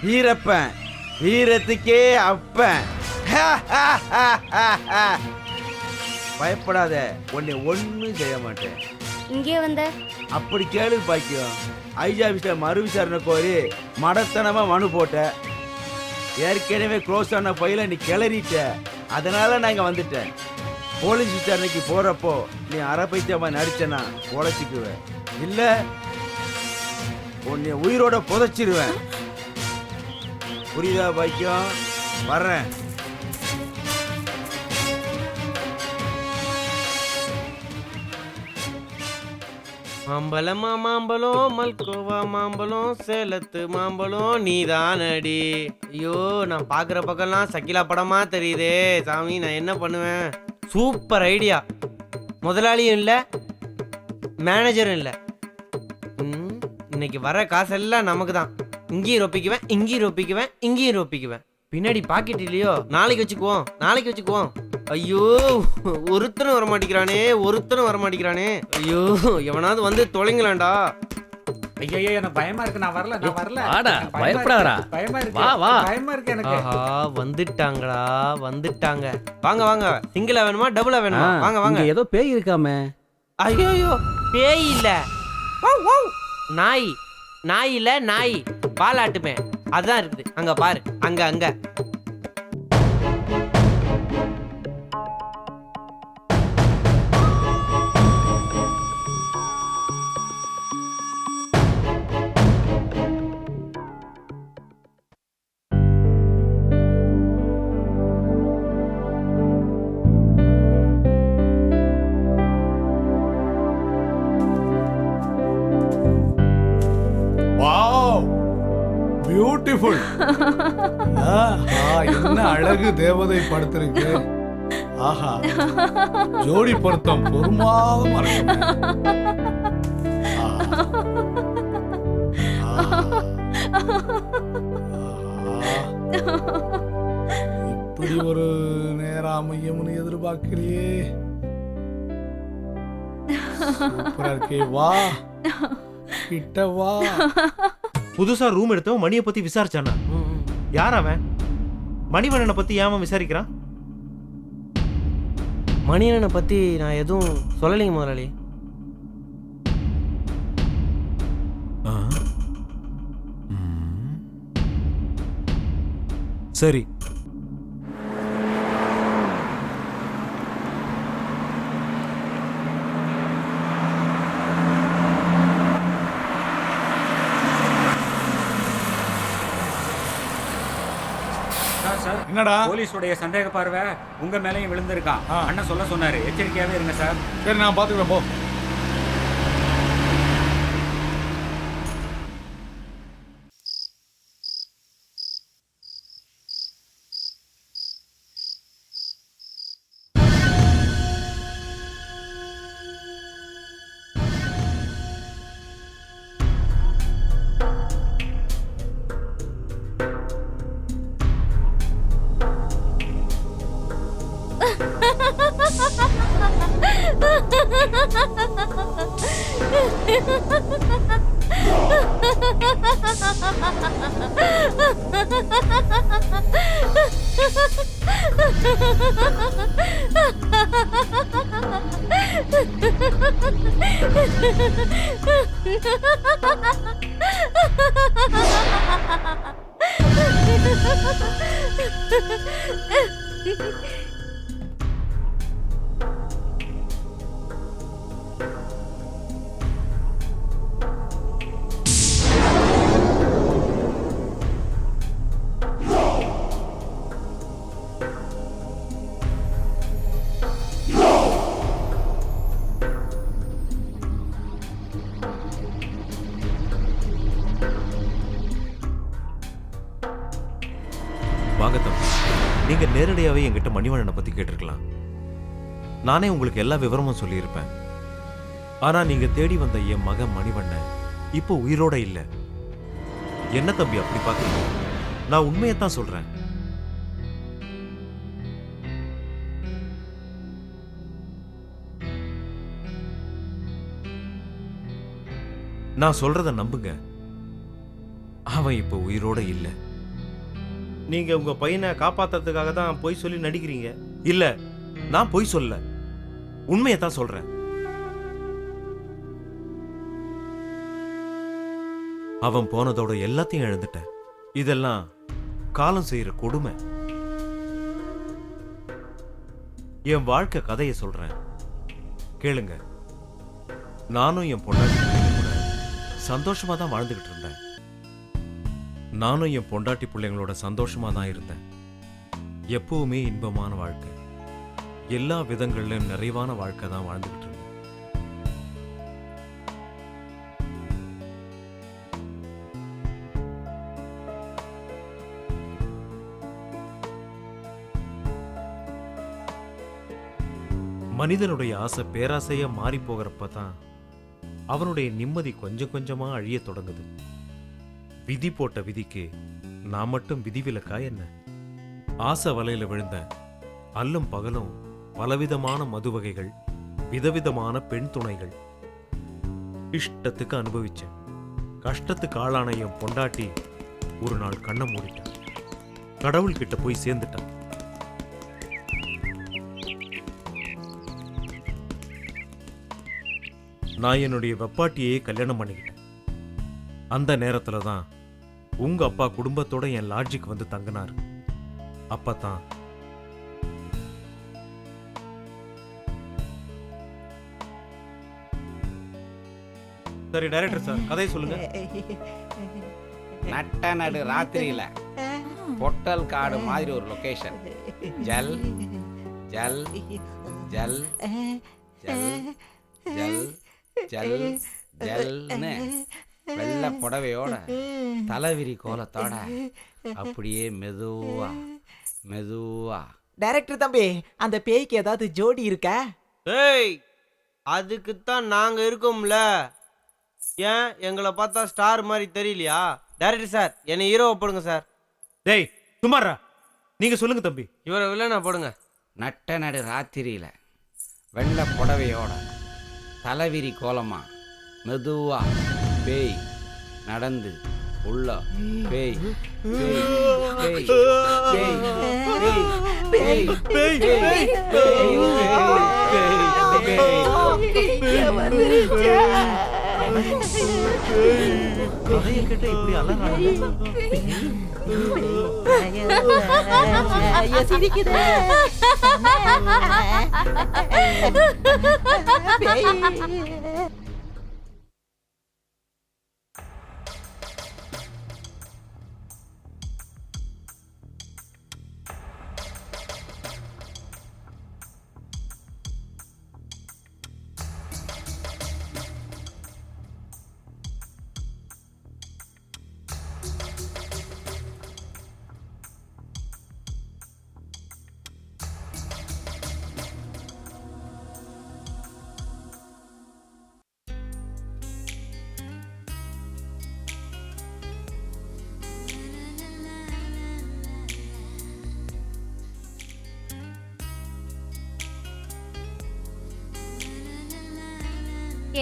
வீரப்பன், வீரத்துக்கே அப்பன். பயப்படாத, உன்னை ஒன்னும் செய்ய மாட்டேன். இங்கே வந்த அப்படி கேளு பாக்கியம். ஐஜி ஆபீஸ்ல மறு விசாரணை கோரி மடத்தனமா மனு போட்ட. ஏற்கனவே க்ளோஸ் ஆன பையில நீ கிளறிட்ட. அதனால நாங்க வந்துட்டேன். போலீஸ் விசாரணைக்கு போறப்போ நீ அரை பைத்தியமா நடிச்சனா பொழைச்சிக்குவேன். இல்ல உன்னை உயிரோட புதைச்சிருவேன். புரியுதா பாக்கியம்? வர்றேன். மாம்பழமா மாம்பழம், மல்கோவா மாம்பழம், சேலத்து மாம்பழம் நீதானடி. ஐயோ, நான் பாக்குற பக்கம்லாம் சக்கிலா படமா தெரியுதே சாமி. நான் என்ன பண்ணுவேன்? Super idea. முதலாளியும் இல்லை, மேனேஜரும் இல்லை. இன்னைக்கு வர காசெல்லாம் நமக்கு தான். இங்கேயும் ரொப்பிக்குவேன், இங்கேயும் ரொப்பிக்குவேன், இங்கேயும் ரொப்பிக்குவேன். பின்னாடி பாக்கெட் இல்லையோ, நாளைக்கு வச்சுக்குவோம், நாளைக்கு வச்சுக்குவோம். ஐயோ, ஒருத்தனும் வரமாட்டேங்கிறானே, ஒருத்தனும் வரமாட்டேங்கிறானே. ஐயோ, எவனாவது வந்து தொலைங்களாண்டா. ஐயோ, எனக்கு பயமா இருக்கு. நான் வரல, நான் வரல. வாடா, பயப்படாதடா. பயமா இருக்கு. வா வா. பயமா இருக்கு எனக்கு. ஆஹா, வந்துட்டாங்கடா, வந்துட்டாங்க. வாங்க வாங்க. சிங்கிளா வேணுமா டபுளா வேணுமா? வாங்க வாங்க. ஏதோ பேய் இருக்காமே. ஐயோ, பேய் இல்ல, நாய். நாய் இல்ல, நாய். பாலாட்டுமே, அதான் இருக்குது. அங்க பாரு, அங்க அங்க. பியூட்டிஃபுல். என்ன அழகு தேவதை படுத்திருக்கு. ஆஹா, ஜோடி பொருத்தம் பொறுமாதமா இருக்கு. இப்படி ஒரு நேரம் அமையும்னு எதிர்பார்க்கலையே. சூப்பரா இருக்கே. வா கிட்ட வா. புதுசா ரூம் எடுத்தவன் மணியை பத்தி விசாரிச்சானா? யார் அவன்? மணிவண்ணனை பத்தி ஏன் விசாரிக்கிறான்? மணியனை பத்தி நான் எதுவும் சொல்லலைங்க முதலாளி. சரி, என்னடா? போலீஸுடைய சந்தேக பார்வை உங்க மேலையும் விழுந்திருக்கான். அண்ணன் சொல்ல சொன்னாரு, எச்சரிக்கையாவே இருங்க சார். சரி, நான் பாத்துக்கிறேன். போ. வாங்க தம்பி, நீங்க நேரடியாவே என்கிட்ட மணிவண்ணனை பத்தி கேட்டிருக்கலாம். நானே உங்களுக்கு எல்லா விவரமும் சொல்லியிருப்பேன். ஆனா நீங்க தேடி வந்த என் மகன் மணிவண்ணன் இப்போ உயிரோட இல்ல. என்ன தம்பி அப்படி பாக்குறீங்க? நான் உண்மையத்தான் சொல்றேன். நான் சொல்றத நம்புங்க. அவன் இப்போ உயிரோட இல்ல. நீங்க உங்க பையனை காப்பாத்துறதுக்காக தான் பொய் சொல்லி நடிக்கிறீங்க. இல்ல, நான் பொய் சொல்ல, உண்மையத்தான் சொல்றேன். அவன் போனதோட எல்லாத்தையும் இழந்துட்டேன். இதெல்லாம் காலம் செய்யற கொடுமை. என் வாழ்க்கை கதையை சொல்றேன், கேளுங்க. நானும் என் பொண்டாட்டி கூட சந்தோஷமா தான் வாழ்ந்துகிட்டு இருந்தேன். நானும் என் பொண்டாட்டி பிள்ளைங்களோட சந்தோஷமா தான் இருந்தேன். எப்பவுமே இன்பமான வாழ்க்கை, எல்லா விதங்களிலும் நிறைவான வாழ்க்கை தான் வாழ்ந்துகிட்டு இருந்தேன். மனிதனுடைய ஆசை பேராசையா மாறி போகிறப்ப தான் அவனுடைய நிம்மதி கொஞ்சம் கொஞ்சமா அழிய தொடங்குது. விதி போட்ட விதிக்கு நான் மட்டும் விதிவிலக்கா என்ன? ஆசை வலையில விழுந்த அல்லும் பகலும் பலவிதமான மது வகைகள், விதவிதமான பெண் துணைகள் இஷ்டத்துக்கு அனுபவிச்சேன். கஷ்டத்துக்கு ஆளான என் பொண்டாட்டி ஒரு நாள் கண்ணை மூடிட்டான். கடவுள் கிட்ட போய் சேர்ந்துட்டான். நான் என்னுடைய வெப்பாட்டியே கல்யாணம் பண்ணிக்கிட்டேன். அந்த நேரத்துல தான் உங்க அப்பா குடும்பத்தோட என் லாட்ஜுக்கு வந்து தங்கினார். அப்பதான் சரி டைரக்டர் சார், கதையை சொல்லுங்க. நட்ட நடு ராத்திரியில பொட்டல் காடு மாதிரி ஒரு லொகேஷன். ஜல் ஜல் ஜல் ஜல் ஜல் ஜல் ஜல்னு வெள்ளை புடவையோட தலைவிரி கோலத்தோட அப்படியே மெதுவா மெதுவா. டைரக்டர் தம்பி, அந்த பேய்க்கு ஏதாவது ஜோடி இருக்கா? ஏய், அதுக்குத்தான் நாங்க இருக்கோம்ல. ஏன் எங்களை பார்த்தா ஸ்டார் மாதிரி தெரியலையா? டைரக்டர் சார், என்னை ஹீரோவை போடுங்க சார். டேய் சுமாரா, நீங்க சொல்லுங்க தம்பி. இவரை வில்லனா போடுங்க. நட்ட நடு ராத்திரியில வெள்ளை புடவையோட தலைவிரி கோலமா மெதுவா பேய் நடந்து உள்ள பேய் பேய் பேய் பேய் பேய் கதையை கேட்ட இப்படி அலறாங்க. சிரிக்குது.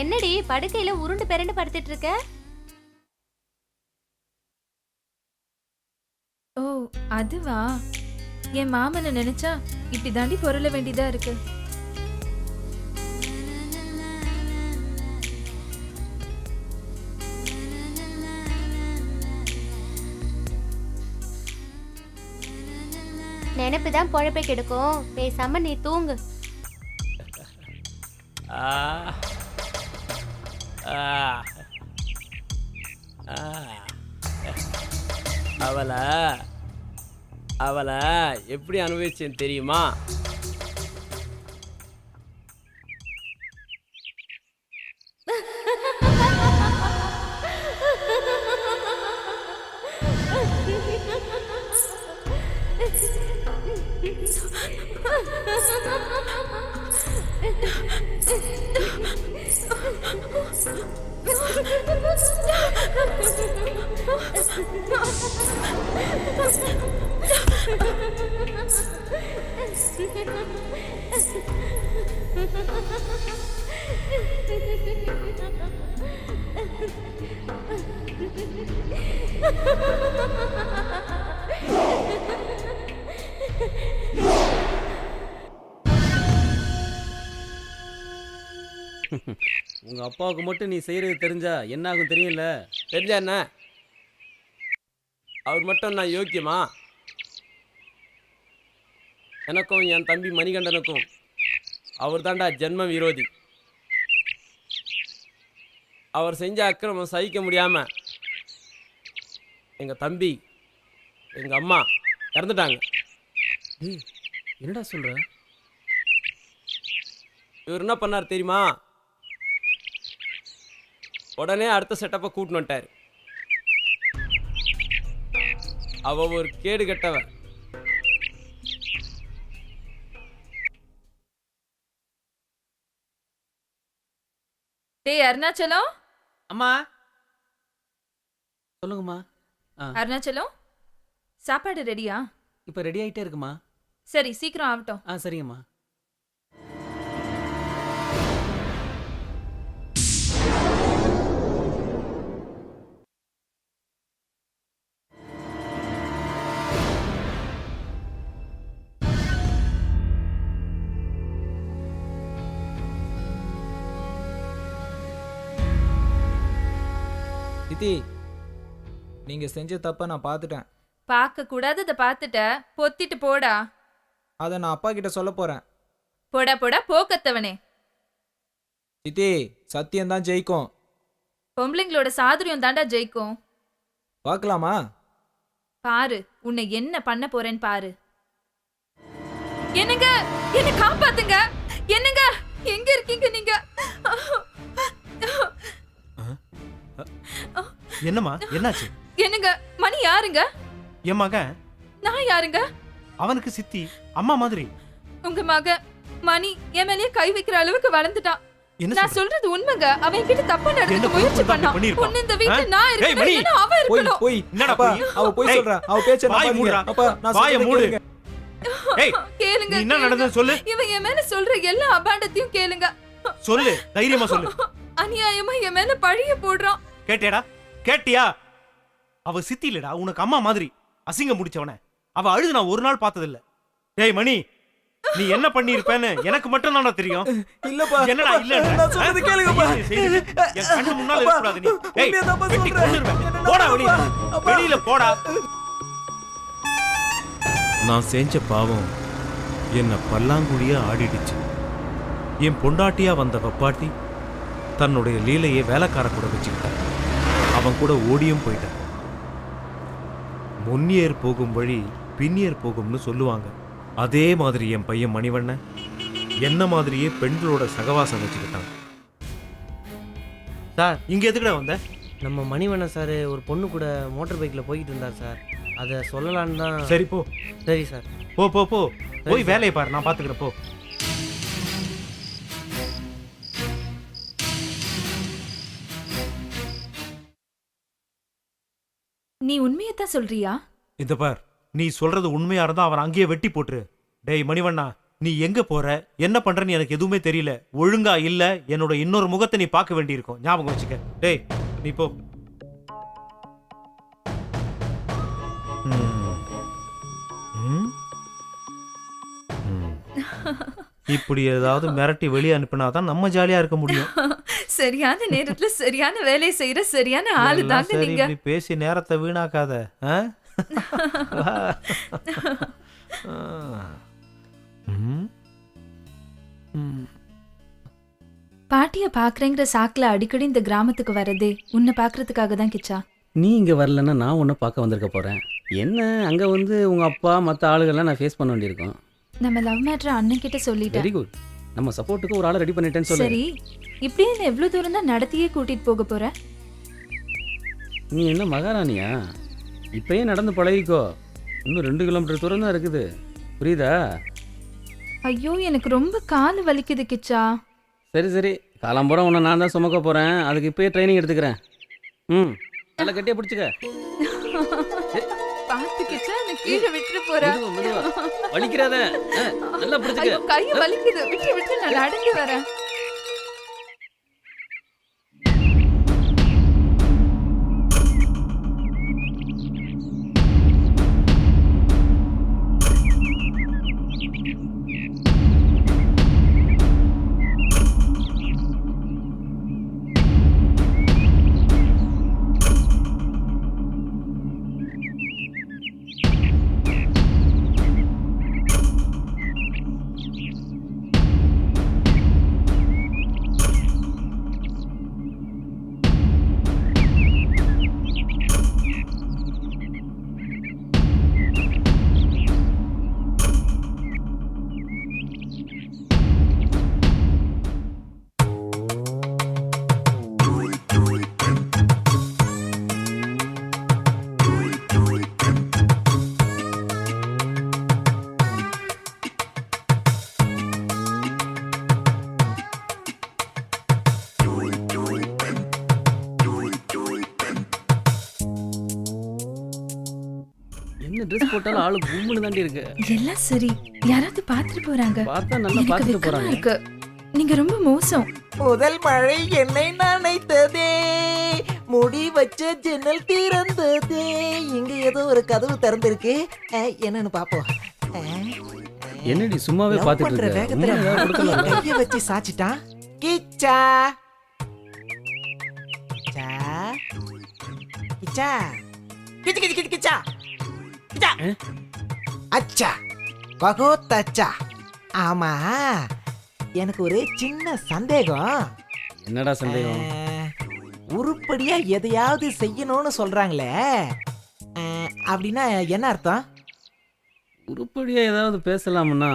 என்னடி படுக்கையில உருண்டு பெரண்டு படுத்துட்டு இருக்க? ஓ அதுவா, என் மாமனை நினைச்சா இப்படி தாண்டி பொருள வேண்டியதா இருக்கு. நினைப்புதான் பொழப்பை கெடுக்கும். பேசாம நீ தூங்கு. அவளை எப்படி அனுபவிச்சேன் தெரியுமா? உங்க அப்பாவுக்கு மட்டும் நீ செய்யறது தெரிஞ்சா என்ன ஆகும் தெரியும்ல? தெரிஞ்சா என்ன? அவர் மட்டும் நான் யோக்கியமா? எனக்கும் என் தம்பி மணிகண்டனுக்கும் அவர் தாண்டா ஜென்ம விரோதி. அவர் செஞ்ச அக்கிரமம் சகிக்க முடியாம எங்க தம்பி எங்க அம்மா இறந்துட்டாங்க. என்னடா சொல்ற? இவர் என்ன பண்ணார் தெரியுமா? உடனே அடுத்த செட்டப்பை கூட்டின்னு வந்துட்டார். அவ ஒரு கேடு கெட்டவன். டேய் அருணாச்சலம். அம்மா சொல்லுங்கம்மா. அருணாச்சலம், சாப்பாடு ரெடியா? இப்போ ரெடி ஆயிட்டே இருக்குமா? சரி சீக்கிரம் ஆகட்டும். சரிங்கம்மா. சித்தி, நீங்க செஞ்ச தப்ப நான் பார்த்துட்டேன். பார்க்க கூடாதத பார்த்துட்ட, பொத்திட்டு போடா. அதை நான் அப்பா கிட்ட சொல்ல போறேன். போடா போடா போக்கத்தவனே. சித்தி, சத்தியம் தான் ஜெயிக்கும். பொம்பளைங்களோட சாதுரியம் தாண்டா ஜெயிக்கும். பார்க்கலாமா? பாரு உன்னை என்ன பண்ண போறேன்னு பாரு. என்னங்க, என்ன காப்பாத்துங்க. என்னங்க, எங்க இருக்கீங்க நீங்க? என்னம்மா என்னாச்சு? என்னங்க, மணி யாருங்க? என் மகன். நான் யாருங்க? அவனுக்கு சித்தி அம்மா மாதிரி. உங்க மகன் மணி என் மேலயே கை வைக்கிற அளவுக்கு வளர்ந்துட்டான். என்ன நான் சொல்றது உண்மைங்க. அவன் கிட்ட தப்பா நடந்துக்க முயற்சி பண்ணான். பொண்ணு இந்த வீட்ல நான் இருக்கேன், அவ இருக்கணும். போய் என்னடா அவ போய் சொல்றா. அவ பேச்ச நம்பாதீங்க. அப்பா நான் வாயை மூடு. ஏய் கேளுங்க. நீ என்ன நடந்தது சொல்லு. இவன் என் மேல சொல்ற எல்லா அபாண்டத்தையும் கேளுங்க. சொல்லு, தைரியமா சொல்லு. அநியாயமா என் மேல பழிய போடுறான். கேட்டியாடா? கேட்டியா? அவ சித்தி இல்லடா, உனக்கு அம்மா மாதிரி. அசிங்க முடிச்சவன அவ அழுது நான் ஒரு நாள் பார்த்ததில்ல. டேய் மணி, நீ என்ன பண்ணி இருப்பேன்னு எனக்கு மட்டும் தானே தெரியும். இல்லப்பா. என்னடா இல்ல? நான் சொல்றது கேளுங்கப்பா. என் கண்ணு முன்னால இருக்க கூடாது நீ. ஏய் வெட்டி கொன்னுருவேன். போடா வெளிய. வெளியில போடா. நான் செஞ்ச பாவம் என்ன பல்லாங்குழியா ஆடிடுச்சு. என் பொண்டாட்டியா வந்த வப்பாட்டி தன்னுடைய லீலையை வேலைக்கார கூட வச்சுக்கிட்டான். அவன் கூட ஓடியும் போயிட்டான். முன்னியர் போகும் வழி பின்னியர் போகும்னு சொல்லுவாங்க. அதே மாதிரி என் பையன் மணிவண்ணன் என்ன மாதிரியே பெண்களோட சகவாசம் வச்சுக்கிட்டான். சார், இங்க எதுக்குடா வந்த? நம்ம மணிவண்ணன் சார் ஒரு பொண்ணு கூட மோட்டார் பைக்கில் போய்கிட்டு இருந்தார் சார். அதை சொல்லலான்னு தான். சரி போ. சரி சார். போ போ போ. போய் வேலையை பாரு, நான் பாத்துக்கிறேன். போ. நீ உண்மையத்தான் சொல்றியா? இந்த பார், நீ சொல்றது உண்மையா இருந்தா அவன் அங்கேயே வெட்டி போட்டுரு. டேய் மணிவண்ணா, நீ எங்க போற என்ன பண்றன்னு எனக்கு எதுவுமே தெரியல. ஒழுங்கா இல்ல என்னோட இன்னொரு முகத்தை நீ பார்க்க வேண்டியிருக்கும். ஞாபகம் வச்சுக்க. டேய் நீ போ. இப்படி ஏதாவது மிரட்டி வெளியே அனுப்பினாதான் நம்ம ஜாலியா இருக்க முடியும். சரியான நேரத்துல சரியான வேலையை செய்யற சரியான ஆளு எல்லாம் தாங்க சரி, நீங்க. இப்படி பேசி நேரத்தை வீணாக்காத. ஆ? ம். ம். பாட்டிய பாக்குறேங்கிற சாக்குல அடிக்கடி இந்த கிராமத்துக்கு வரதே உன்னை பாக்குறதுக்காக தான் கிச்சா. நீ இங்கே வரலன்னா நான் ஒன்றை பார்க்க வந்திருக்க போகிறேன். என்ன அங்கே வந்து உங்கள் அப்பா மற்ற ஆளுகள்லாம் நான் ஃபேஸ் பண்ண வேண்டியிருக்கோம். நம்ம லவ் மேட்ரு அண்ணன் கிட்ட சொல்லிட்டேன். Very good. நம்ம சப்போர்ட்டுக்கு ஒரு ஆளை ரெடி பண்ணிட்டேன்னு சொல்லு. சரி, இப்படியே என்ன எவ்வளவு தூரம் தான் நடத்தியே கூட்டிட்டு போக போற? நீ என்ன மகாராணியா? இப்பயே நடந்து பழகிக்கோ. இன்னும் 2 கிலோமீட்டர் தூரம் தான் இருக்குது. புரியுதா? ஐயோ, எனக்கு ரொம்ப கால் வலிக்குது கிச்சா. சரி சரி, காலம்புறம் உன்னை நான் தான் சுமக்க போகிறேன். அதுக்கு இப்பயே ட்ரைனிங் எடுத்துக்கிறேன். ம், நல்லா கட்டியாக பிடிச்சிக்க. பாத்து கிச்சா, நான் கீழே விட்டுட்டு போறேன். மெதுவா வலிக்கிறாத. நல்லா பிடிச்சிக்க. ஐயோ, கை வலிக்குது. விட்டு விட்டு நான் நடந்து வரேன். என்ன ட்ரெஸ் போட்டாலும் ஆளு கும்முன்னு தாண்டி இருக்கு. எல்லாம் சரி, யாராவது பாத்துட்டு போறாங்க. பார்த்தா நல்லா எனக்கு பார்த்துட்டு வெக்கமா போறாங்க. இருக்கு. நீங்க ரொம்ப மோசம். முதல் மழை என்னை நனைத்ததே, முடி வச்ச ஜன்னல் திறந்ததே. இங்க ஏதோ ஒரு கதவு திறந்திருக்கு. என்னன்னு பாப்போம். என்னடி சும்மாவே Love பார்த்துட்டு பண்ற இருக்க? வேகத்துல உண்மையா ஏதாவது கொடுக்கலாம்ல? கைய வச்சு சாச்சிட்டான். கிச்சா கிச்சா கிச்சா கிச்சு கிச்சு கிச்சு கிச்சா கிச்சா. அச்சா பகோத் அச்சா. ஆமா, எனக்கு ஒரு சின்ன சந்தேகம். என்னடா சந்தேகம்? உருப்படியா எதையாவது செய்யணும்னு சொல்றாங்களே, அப்படின்னா என்ன அர்த்தம்? உருப்படியா ஏதாவது பேசலாம்னா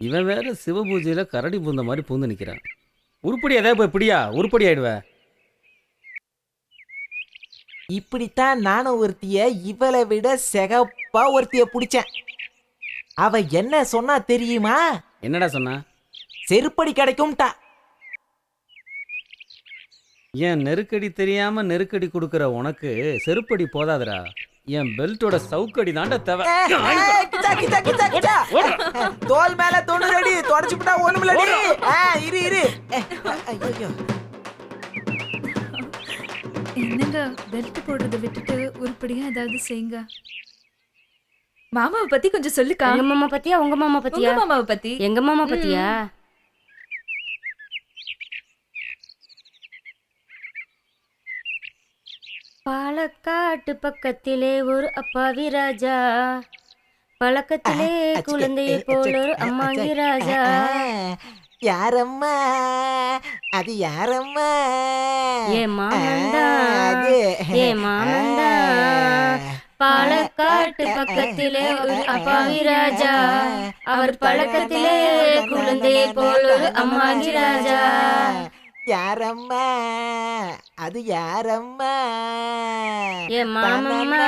இவன் வேற சிவபூஜையில கரடி பூந்த மாதிரி பூந்து நிக்கிறான். உருப்படி ஏதாவது போய் பிடியா, உருப்படி ஆயிடுவ. இப்படித்தான் நானும் ஒருத்திய இவளை விட செகப்பா ஒருத்திய பிடிச்சேன். அவ என்ன சொன்னா தெரியுமா? என்னடா சொன்னா? செருப்படி கிடைக்கும்டா. என் நெருக்கடி தெரியாம நெருக்கடி கொடுக்கற உனக்கு செருப்படி போதாதுடா. என் பெல்ட்டோட சவுக்கடி தாண்ட தேவை. கிச்சா, கிச்சா, கிச்சா, கிச்சா. தோல் மேல 90 அடி தொடச்சு விட்டா ஒண்ணுமில்லடி. இரு இரு. ஐயோ, என்னங்க பெல்ட் போடுறத விட்டுட்டு உருப்படியா ஏதாவது செய்யுங்க. மாமாவை பத்தி கொஞ்சம் சொல்லுக்கா. எங்க மாமா பத்தியா உங்க மாமா பத்தியா? உங்க மாமாவை பத்தி. எங்க மாமா பத்தியா? பாலக்காட்டு பக்கத்திலே ஒரு அப்பாவி ராஜா, பழக்கத்திலே குழந்தையை போல ஒரு அம்மாவி ராஜா. யாரம்மா அது? யாரம்மா? ஏ மாமந்தா, ஏ மாமந்தா. பாலக்காட்டு பக்கத்திலே ஒரு அப்பாவி ராஜா, அவர் பழக்கத்திலே குழந்தையை போல ஒரு அம்மாவி ராஜா. யாரம்மா அது? யாரம்மா? ஏ மாமம்மா,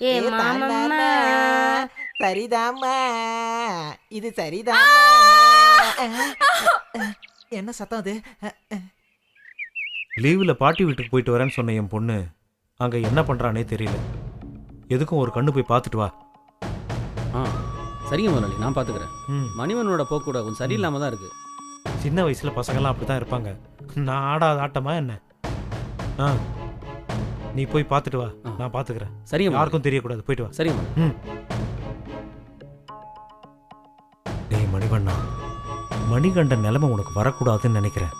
ஏ மாமம்மா. சரிதாம்மா, இது சரிதாம்மா. என்ன சத்தம் அது? லீவில் பாட்டி வீட்டுக்கு போயிட்டு வரேன்னு சொன்ன என் பொண்ணு அங்கே என்ன பண்ணுறானே தெரியல. எதுக்கும் ஒரு கண்ணு போய் பார்த்துட்டு வா. ஆ சரிங்க முதலாளி, நான் பார்த்துக்கிறேன். ம். மணிவனோட போக்கு கூட கொஞ்சம் சரியில்லாமல் தான் இருக்குது. சின்ன வயசுல பசங்கெல்லாம் அப்படிதான் இருப்பாங்க. நான் ஆடாத ஆட்டமா என்ன? ஆ, நீ போய் பார்த்துட்டு வா, ஆ. நான் பார்த்துக்கிறேன். சரிங்க முதலாளி. யாருக்கும் தெரியக்கூடாது, போயிட்டு வா. சரிங்க முதலாளி. ம். டேய் மணிவண்ணா, மணிகண்டன் நிலைமை உனக்கு வரக்கூடாதுன்னு நினைக்கிறேன்.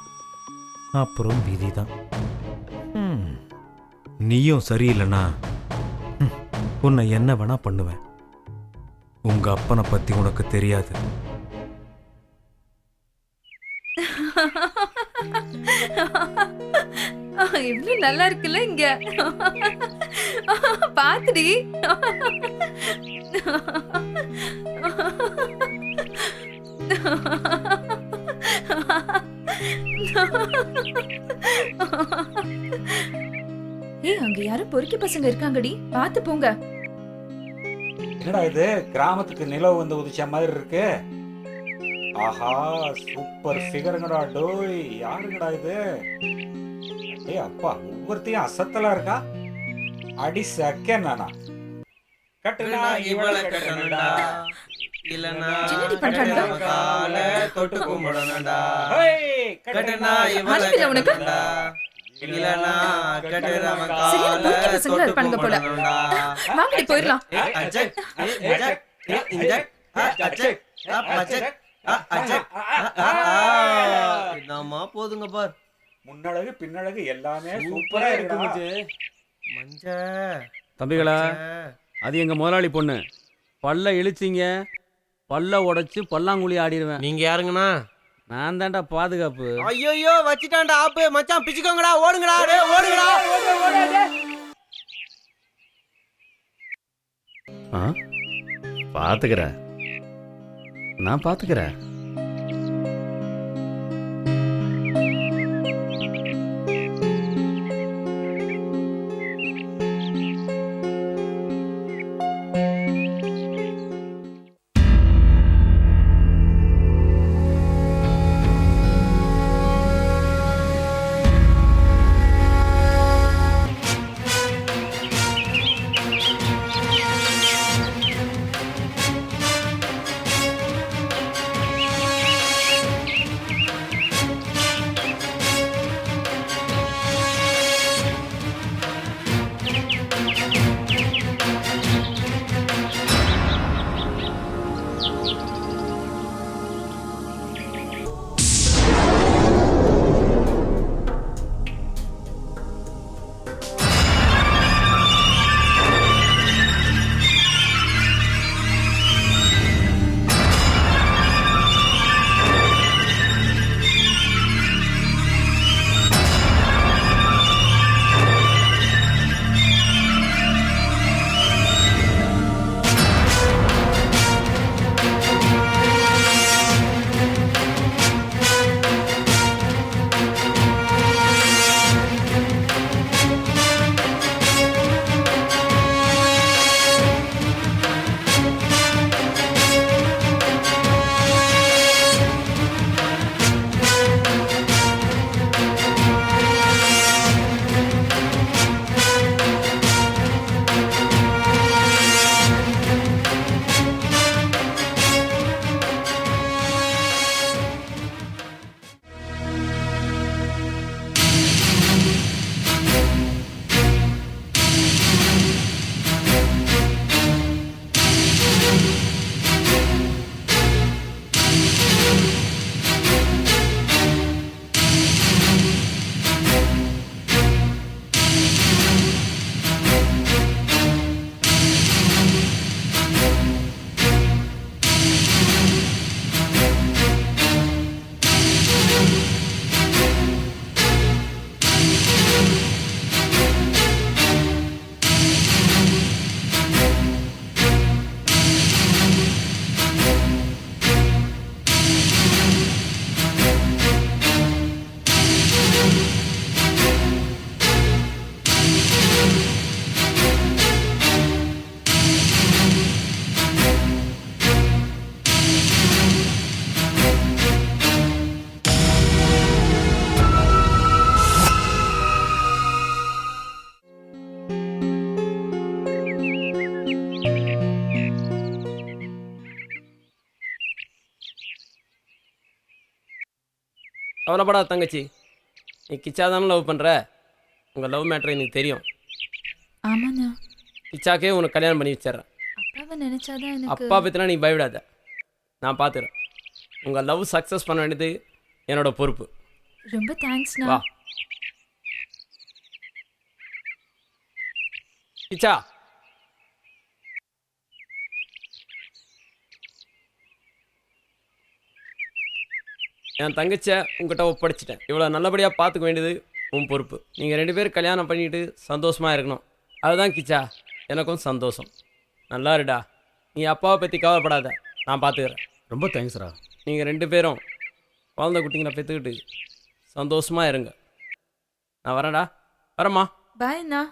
அப்புறம் விதிதான். நீயும் சரியில்லைனா உன்னை என்ன வேணா பண்ணுவேன். உங்க அப்பனை பத்தி உனக்கு தெரியாது. இவ்வளவு நல்லா இருக்குல்ல இங்க. பாத்துடி. ஏய், அங்க யாரும் பொறுக்கி பசங்க இருக்காங்கடி, பாத்து போங்க. என்னடா இது கிராமத்துக்கு நிலவு வந்து உதிச்ச மாதிரி இருக்கு. ஆஹா, சூப்பர் ஃபிகருங்கடா. டோய், யாருங்கடா இது? ஏய் அப்பா, ஒவ்வொருத்தையும் அசத்தலா இருக்கா. அடி செகண்ட் நானா கட்டுனா இவள கட்டணும்டா, இல்லனா என்னடி பண்றாங்க? கால தொட்டு கும்பிடணும்டா. ஹேய், கட்டுனா இவள அறிவில்லை உனக்கு? கட்டணும்டா, இல்லனா கட்டுறவன் சரியா கால பொறுக்கி பசங்களா தொட்டு இருப்பானுங்க போல. கும்பிடணும்டா. வாங்கடி போயிடலாம். அஜக், இஜக், இஜக், அஜக், அஜக், அஜக். என்னம்மா போதுங்க பார். முன்னழகு பின்னழகு எல்லாமே சூப்பரா இருக்கு. மஞ்ச தம்பிகளா, அது எங்க முதலாளி பொண்ணு. பல்ல இழிச்சிங்க, பல்ல உடைச்சு பல்லாங்குழி ஆடிடுவேன். நீங்க யாருங்கண்ணா? நான் தான்டா பாதுகாப்பு. ஐயோ வச்சிட்டான்டா ஆப்பு. மச்சான் பிச்சுக்கோங்கடா, ஓடுங்கடா, டேய் ஓடுங்கடா. பார்த்துக்கிறேன், நான் பார்த்துக்கிறேன். கவலைப்படாத தங்கச்சி, நீ கிச்சா தானே லவ் பண்ணுற. உங்கள் லவ் மேட்ரு எனக்கு தெரியும். ஆமாண்ணா, கிச்சாக்கே உனக்கு கல்யாணம் பண்ணி வச்சிட்றேன். அப்பாவை நினைச்சாதான் எனக்கு. அப்பா பற்றினா நீ பயவிடாத, நான் பார்த்துக்கிறேன். உங்கள் லவ் சக்ஸஸ் பண்ண வேண்டியது என்னோட பொறுப்பு. ரொம்ப தேங்க்ஸ்ண்ணா. வா கிச்சா. என் தங்கச்சியை உங்ககிட்ட ஒப்படைச்சிட்டேன். இவ்வளோ நல்லபடியாக பார்த்துக்க வேண்டியது உன் பொறுப்பு. நீங்கள் 2 பேரும் கல்யாணம் பண்ணிட்டு சந்தோஷமாக இருக்கணும். அதுதான் கிச்சா எனக்கும் சந்தோஷம். நல்லா இருடா. நீ அப்பாவை பற்றி கவலைப்படாத, நான் பார்த்துக்கிறேன். ரொம்ப தேங்க்ஸ்ரா. நீங்கள் 2 பேரும் குழந்தை குட்டிங்களை பெற்றுக்கிட்டு சந்தோஷமாக இருங்க. நான் வரேன்டா. வரேம்மா. பாய் அண்ணா.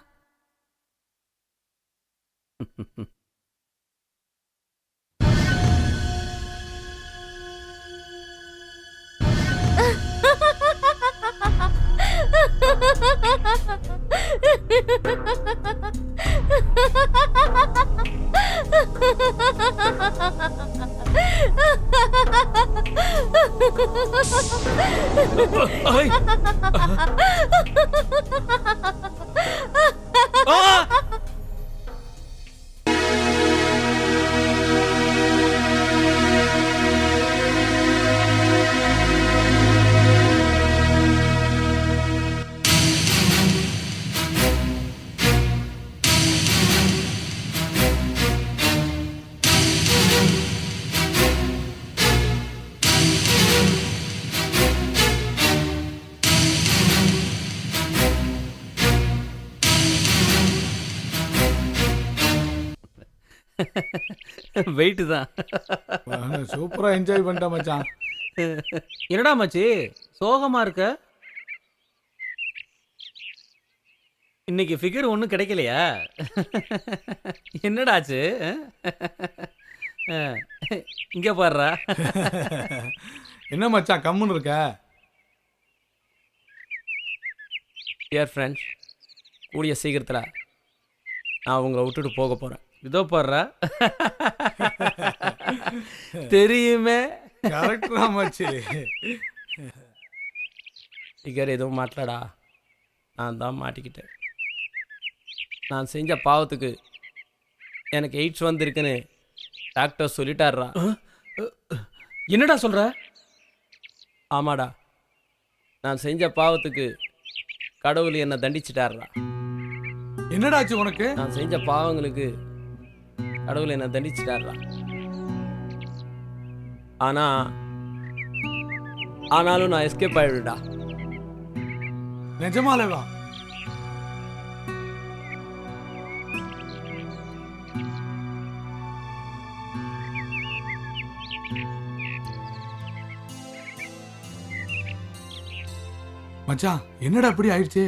வெயிட்டு தான். சூப்பராக என்ஜாய் பண்ணிட்டேன் மச்சான். என்னடா மச்சி சோகமா இருக்க? இன்னைக்கு ஃபிகர் ஒன்றும் கிடைக்கலையா? என்னடாச்சு? இங்கே பாடுறா. என்ன மச்சான் கம்முன்னு இருக்க? டியர் ஃப்ரெண்ட்ஸ், கூடிய சீக்கிரத்தில் நான் உங்களை விட்டுட்டு போக போகிறேன். இதோ பாடுறா. தெரியுமே. கரெக்டா மச்சி. ஃபிகர் எதுவும் மாட்டலடா, நான் தான் மாட்டிக்கிட்டேன். நான் செஞ்ச பாவத்துக்கு எனக்கு எய்ட்ஸ் வந்திருக்குன்னு டாக்டர் சொல்லிட்டாருடா. என்னடா சொல்ற? ஆமாடா, நான் செஞ்ச பாவத்துக்கு கடவுள் என்னை தண்டிச்சிட்டாருடா. என்னடாச்சு உனக்கு? நான் செஞ்ச பாவங்களுக்கு கடவுள் என்னை தண்டிச்சிட்டாருடா. ஆனாலும் நான் எஸ்கேப் ஆயிடுடா. நிஜமாலேவா? மச்சான் என்னடா அப்படி ஆயிடுச்சு?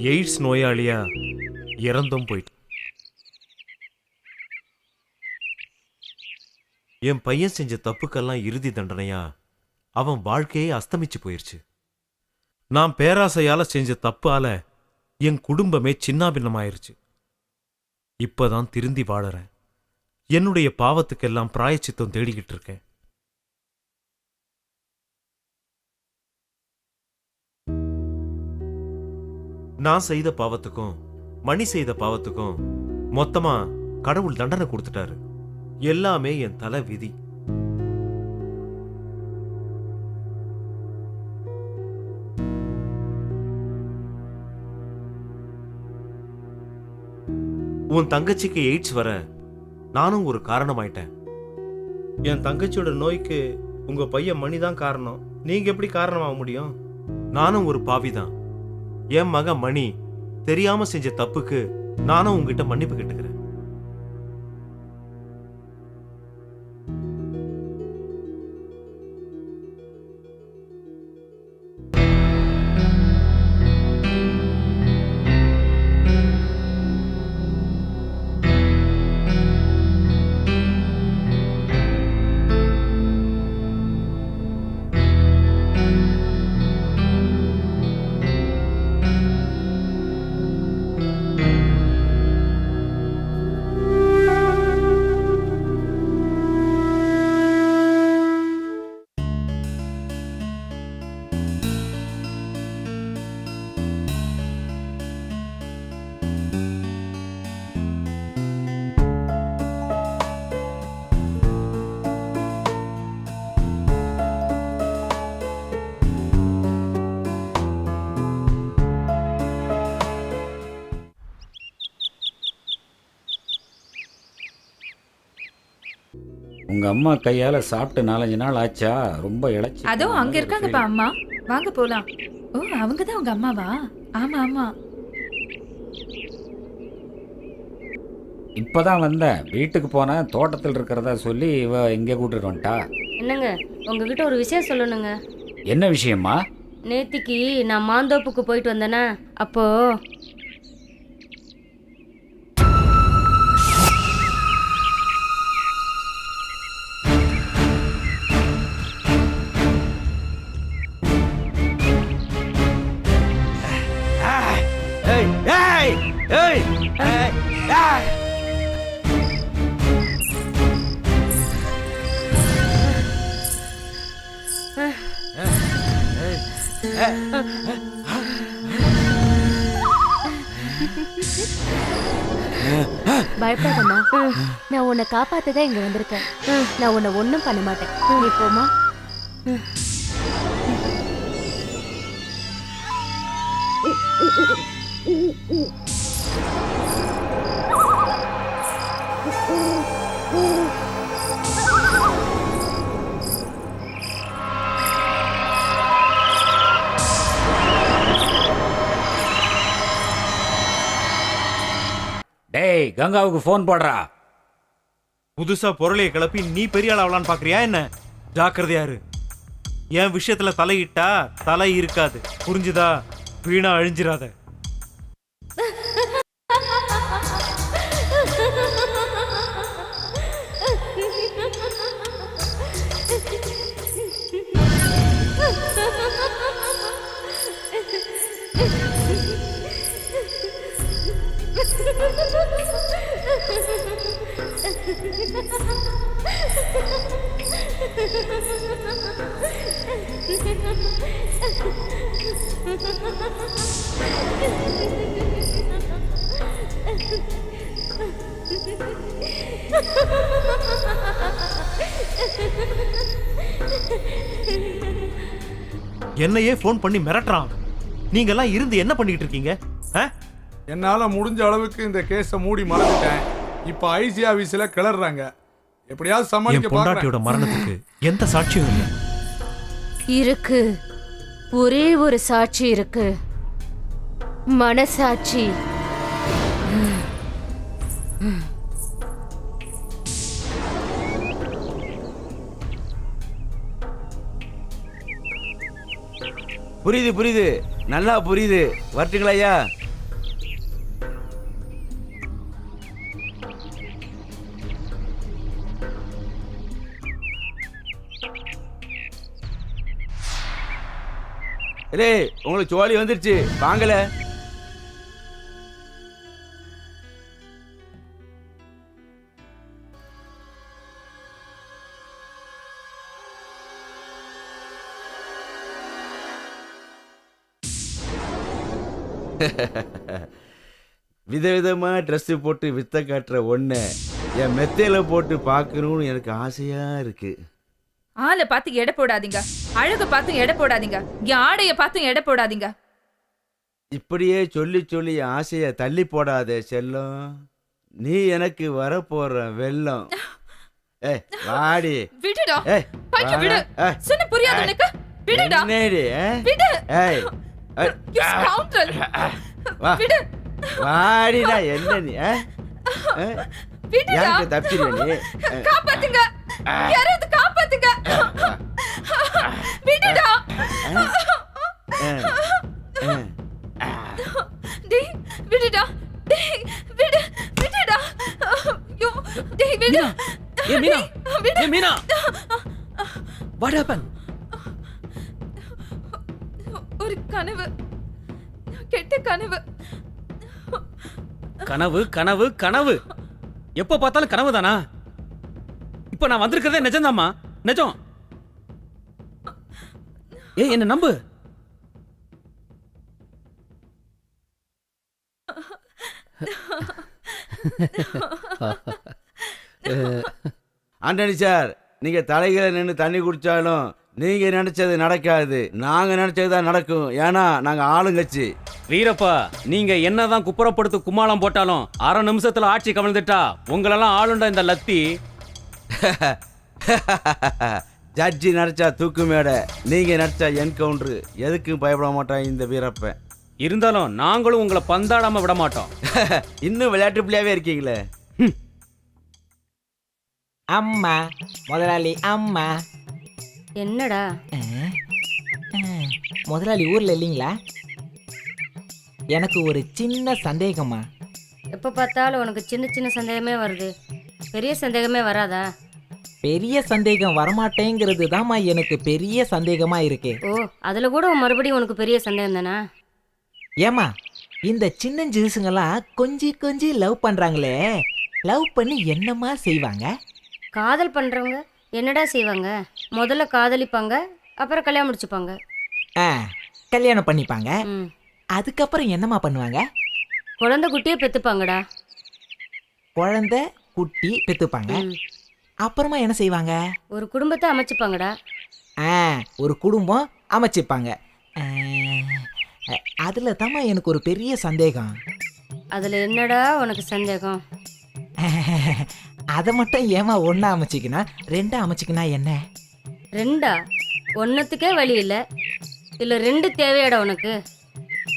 எய்ட்ஸ் நோயாளியா இறந்தும் போயிட்டு என் பையன் செஞ்ச தப்புக்கெல்லாம் இறுதி தண்டனையா அவன் வாழ்க்கையே அஸ்தமிச்சு போயிருச்சு. நான் பேராசையால செஞ்ச தப்பால என் குடும்பமே சின்னாபின்னமாயிருச்சு. இப்பதான் திருந்தி வாழறேன். என்னுடைய பாவத்துக்கெல்லாம் பிராயச்சித்தம் தேடிக்கிட்டு இருக்கேன். நான் செய்த பாவத்துக்கும் மணி செய்த பாவத்துக்கும் மொத்தமா கடவுள் தண்டனை கொடுத்துட்டாரு. எல்லாமே என் தலை விதி. உன் தங்கச்சிக்கு எய்ட்ஸ் வர நானும் ஒரு காரணமாயிட்டேன். என் தங்கச்சியோட நோய்க்கு உங்க பையன் மணிதான் காரணம். நீங்க எப்படி காரணமாக முடியும்? நானும் ஒரு பாவிதான். என் மகன் மணி தெரியாம செஞ்ச தப்புக்கு நானும் உங்ககிட்ட மன்னிப்பு கேட்டுக்கிறேன். உங்க அம்மா கையால சாப்பிட்டு 4-5 நாள் ஆச்சா? ரொம்ப இழைச்சி. அதோ அங்க இருக்காங்கப்பா அம்மா, வாங்க போலாம். ஓ, அவங்க தான் உங்க அம்மாவா? ஆமா ஆமா. இப்பதான் வந்தேன். வீட்டுக்கு போனேன், தோட்டத்தில் இருக்கிறதா சொல்லி இவ இங்கே கூட்டிட்டு வந்துட்டா. என்னங்க, உங்ககிட்ட ஒரு விஷயம் சொல்லணுங்க. என்ன விஷயமா? நேத்திக்கு நான் மாந்தோப்புக்கு போயிட்டு வந்தேனா, அப்போ பயப்படாதம்மா, நான் உன்னை காப்பாத்ததான் இங்க வந்திருக்கேன். நான் உன்னை ஒண்ணும் பண்ண மாட்டேன். நீ போமா. டேய், கங்காவுக்கு ஃபோன் போடுறா. புதுசா பொருளையை கிளப்பி நீ பெரிய ஆள் ஆகலான்னு பாக்குறியா என்ன? ஜாக்கிரதையா இரு. என் விஷயத்துல தலையிட்டா தலை இருக்காது, புரிஞ்சுதா? வீணா அழிஞ்சிராத. என்னையே போன் பண்ணி மிரட்டுறான். நீங்க எல்லாம் இருந்து என்ன பண்ணிட்டு இருக்கீங்க? என்னால முடிஞ்ச அளவுக்கு இந்த கேஸை மூடி மறந்துட்டேன். இப்ப ஐசி ஆபீஸ்ல கிளறாங்க. எப்படியாவது சமாளிக்க பாக்குறேன். பொண்டாட்டியோட மரணத்துக்கு எந்த சாட்சியும் இல்லை. இருக்கு, ஒரே ஒரு சாட்சி இருக்கு, மனசாட்சி. புரியுது புரியுது, நல்லா புரியுது. வரட்டுங்களா ஐயா? டேய், உங்களுக்கு சோழி வந்துருச்சு, வாங்கல. விதவிதமா ட்ரெஸ் போட்டு வித்த காட்டுற ஒண்ணு என் மெத்தையில போட்டு பார்க்கணும்னு எனக்கு ஆசையா இருக்கு. ஆளை பார்த்து எடை போடாதீங்க, அழக பார்த்து எடை போடாதீங்க, என் ஆடைய பார்த்து எடை போடாதீங்க. இப்படியே சொல்லி சொல்லி என் ஆசைய தள்ளி போடாதே செல்லம். நீ எனக்கு வரப்போற வெள்ளம். ஏய் வாடி. விடுடா. ஏய் பைய விடு. சொன்ன புரியாது உனக்கு? விடுடா. என்னடி? விடு. ஏய் You scoundrel. வா. விடு. வாடிடா. என்ன நீ? விடுடா. யாருக்கு தப்பிச்சிருக்க நீ? காப்பாத்துங்க, யாராவது காப்பாத்துங்க. விடுடா. டேய் விடுடா. டேய் விடு. விடுடா. யோ டேய் விடு. ஏ மீனா, விடு. ஏ மீனா, what happened? ஒரு கனவு, கெட்ட கனவு. கனவு கனவு கனவு, எப்ப பார்த்தாலும் கனவு தானா? இப்ப நான் வந்திருக்கிறதே நிஜம்தாம்மா, நிஜம். ஏய் என்ன நம்பு. ஆண்டனி சார், நீங்க தலைகளை நின்று தண்ணி குடிச்சாலும் நீங்க நினைச்சது நடக்காது, நாங்க நினைச்சதுதான் நடக்கும். ஏன்னா நாங்க ஆளுங்கட்சி. வீரப்பா, நீங்க என்னதான் குப்புறப்படுத்து கும்மாளம் போட்டாலும் அரை நிமிஷத்துல ஆட்சி கவிழ்ந்துட்டா உங்களெல்லாம் ஆளுண்ட இந்த லத்தி. ஜட்ஜி நடிச்சா தூக்கு மேடை, நீங்க நடிச்சா என்கவுண்டர். எதுக்கும் பயப்பட மாட்டான் இந்த வீரப்பன். இருந்தாலும் நாங்களும் உங்களை பந்தாடாம விட மாட்டோம். இன்னும் விளையாட்டு பிள்ளையாவே இருக்கீங்களே. அம்மா முதலாளி, அம்மா. என்னடா? முதலாளி ஊர்ல இல்லைங்களா? எனக்கு ஒரு சின்ன சந்தேகம்மா. எப்போ பார்த்தாலும் உனக்கு சின்ன சின்ன சந்தேகமே வருது, பெரிய சந்தேகமே வராதா? பெரிய சந்தேகம் வரமாட்டேங்கிறது தான்மா எனக்கு பெரிய சந்தேகமா இருக்கு. ஓ, அதுல கூட மறுபடியும் உனக்கு பெரிய சந்தேகம் தானா? ஏமா, இந்த சின்ன ஜிசுங்கெல்லாம் கொஞ்சி கொஞ்சி லவ் பண்றாங்களே, லவ் பண்ணி என்னமா செய்வாங்க? காதல் பண்றவங்க என்னடா செய்வாங்க? முதல்ல காதலிப்பாங்க, அப்புறம் கல்யாணம் முடிச்சுப்பாங்க. கல்யாணம் பண்ணிப்பாங்க. ம். அதுக்கப்புறம் என்னமா பண்ணுவாங்க? குழந்தை குட்டியே பெத்துப்பாங்கடா. குழந்தை குட்டி பெத்துப்பாங்க. ம். அப்புறமா என்ன செய்வாங்க? ஒரு குடும்பத்தை அமைச்சுப்பாங்கடா. ஒரு குடும்பம் அமைச்சிப்பாங்க. அதுல தாம்மா எனக்கு ஒரு பெரிய சந்தேகம். அதுல என்னடா உனக்கு சந்தேகம்? அதை மட்டும் ஏமா ஒன்னா அமைச்சிக்கினா ரெண்டா அமைச்சிக்கினா என்ன? ரெண்டா? ஒன்னத்துக்கே வழி இல்ல, இல்ல ரெண்டு தேவையாடா உனக்கு?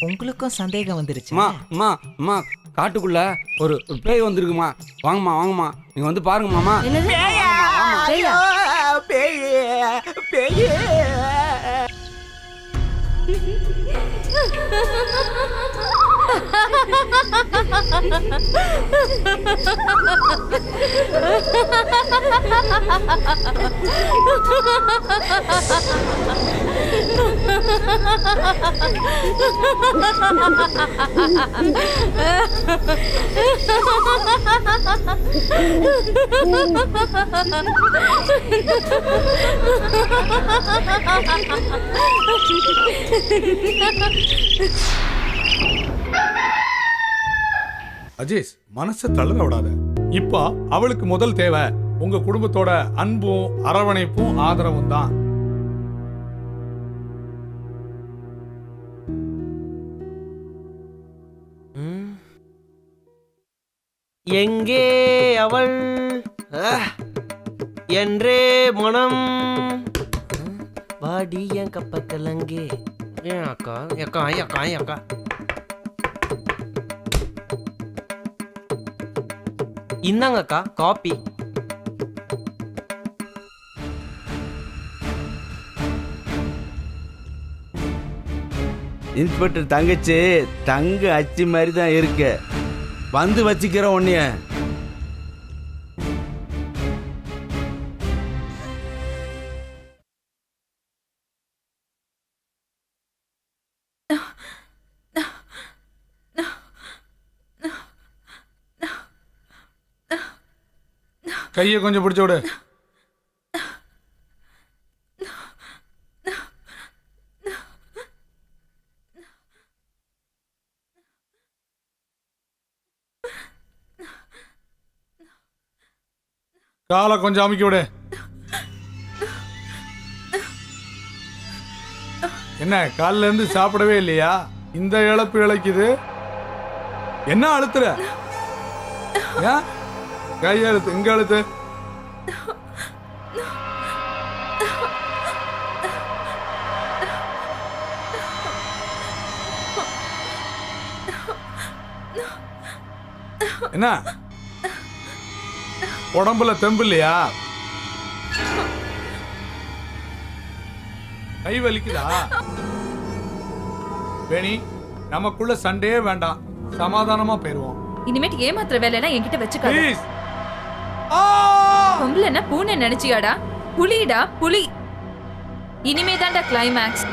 உங்களுக்கும் சந்தேகம் வந்துருச்சு? அம்மா அம்மா, காட்டுக்குள்ள ஒரு பேய் வந்திருக்குமா, வாங்கம்மா வாங்கம்மா, நீங்க வந்து பாருங்க மாமா. என்னது? பேயா? அஜேஷ், மனசை தளர விடாத. இப்ப அவளுக்கு முதல் தேவை உங்க குடும்பத்தோட அன்பும் அரவணைப்பும் ஆதரவும் தான். எங்கே அவள் என்றே மனம் வாடி என் கப்ப கலங்கே. ஏன் அக்கா அக்கா அக்கா அக்கா இந்தாங்க அக்கா காப்பி. இன்ஸ்பெக்டர் தங்கச்சி தங்க அச்சு மாதிரி தான் இருக்கு. வந்து வச்சுக்கிற உன்னைய. கையை கொஞ்சம் பிடிச்சு விடு. காலை கொஞ்சம் அமுக்கி விடு. என்ன காலில இருந்து சாப்பிடவே இல்லையா? இந்த இழப்பு இழைக்குது. என்ன அழுத்துற? கை அழுத்து, இங்க அழுத்து. என்ன உடம்புல தெம்பு இல்லையா? கை வலிக்குதா? வேணி, நமக்குள்ள சண்டையே வேண்டாம், சமாதானமா போயிருவோம். இனிமேட்டு ஏமாத்துற வேலைனா என்கிட்ட வச்சுக்காத. ப்ளீஸ். பொம்பளைன்னா பூனை நினைச்சியாடா? புலிடா புலி. இனிமே தான்டா கிளைமேக்ஸ்.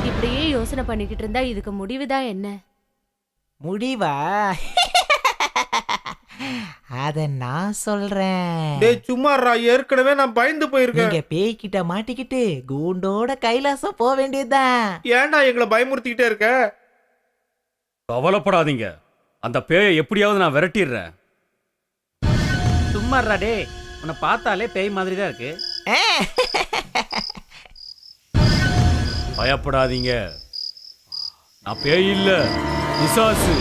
இப்படியே யோசனை பண்ணிக்கிட்டு இருந்தா இதுக்கு முடிவுதான் என்ன? முடிவா? அத நான் சொல்றேன். டேய் சும்மாறா, ஏற்கனவே நான் பயந்து போயிருக்கேன். நீங்க பேய்கிட்ட மாட்டிக்கிட்டு கூண்டோட கைலாசம் போக வேண்டியதுதான். ஏன்டா எங்களை பயமுறுத்திக்கிட்டே இருக்க? கவலைப்படாதீங்க, அந்த பேயை எப்படியாவது நான் விரட்டிடுறேன். சும்மாறா டே, உன்னை பார்த்தாலே பேய் மாதிரி தான் இருக்கு. பயப்படாதீங்க, நான் பேய் இல்ல, பிசாசு.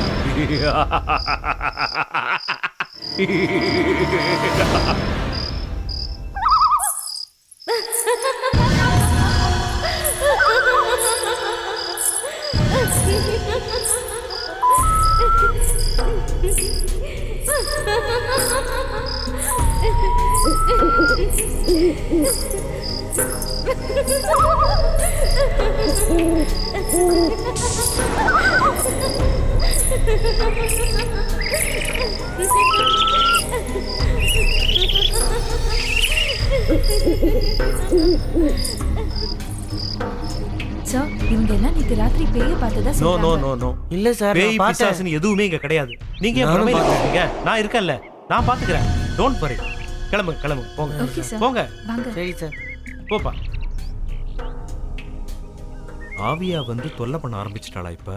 சார் இவங்க எல்லாம் நேத்து ராத்திரி பேய பார்த்ததா நோ நோ சொல்றாங்க. நோ நோ இல்ல சார் பேய் நான் பார்த்தேன். பிசாசுன்னு எதுவுமே இங்க கிடையாது. நீங்க ஏன் நானும் பிரமையில இருக்கீங்க? நான் இருக்கேன்ல, நான் பாத்துக்கிறேன். Don't worry. கிளம்புங்க கிளம்புங்க போங்க ஓகே சார். போங்க வாங்க. சரி சார். போப்பா. ஆவியா வந்து தொல்லை பண்ண ஆரம்பிச்சிட்டாளா இப்ப?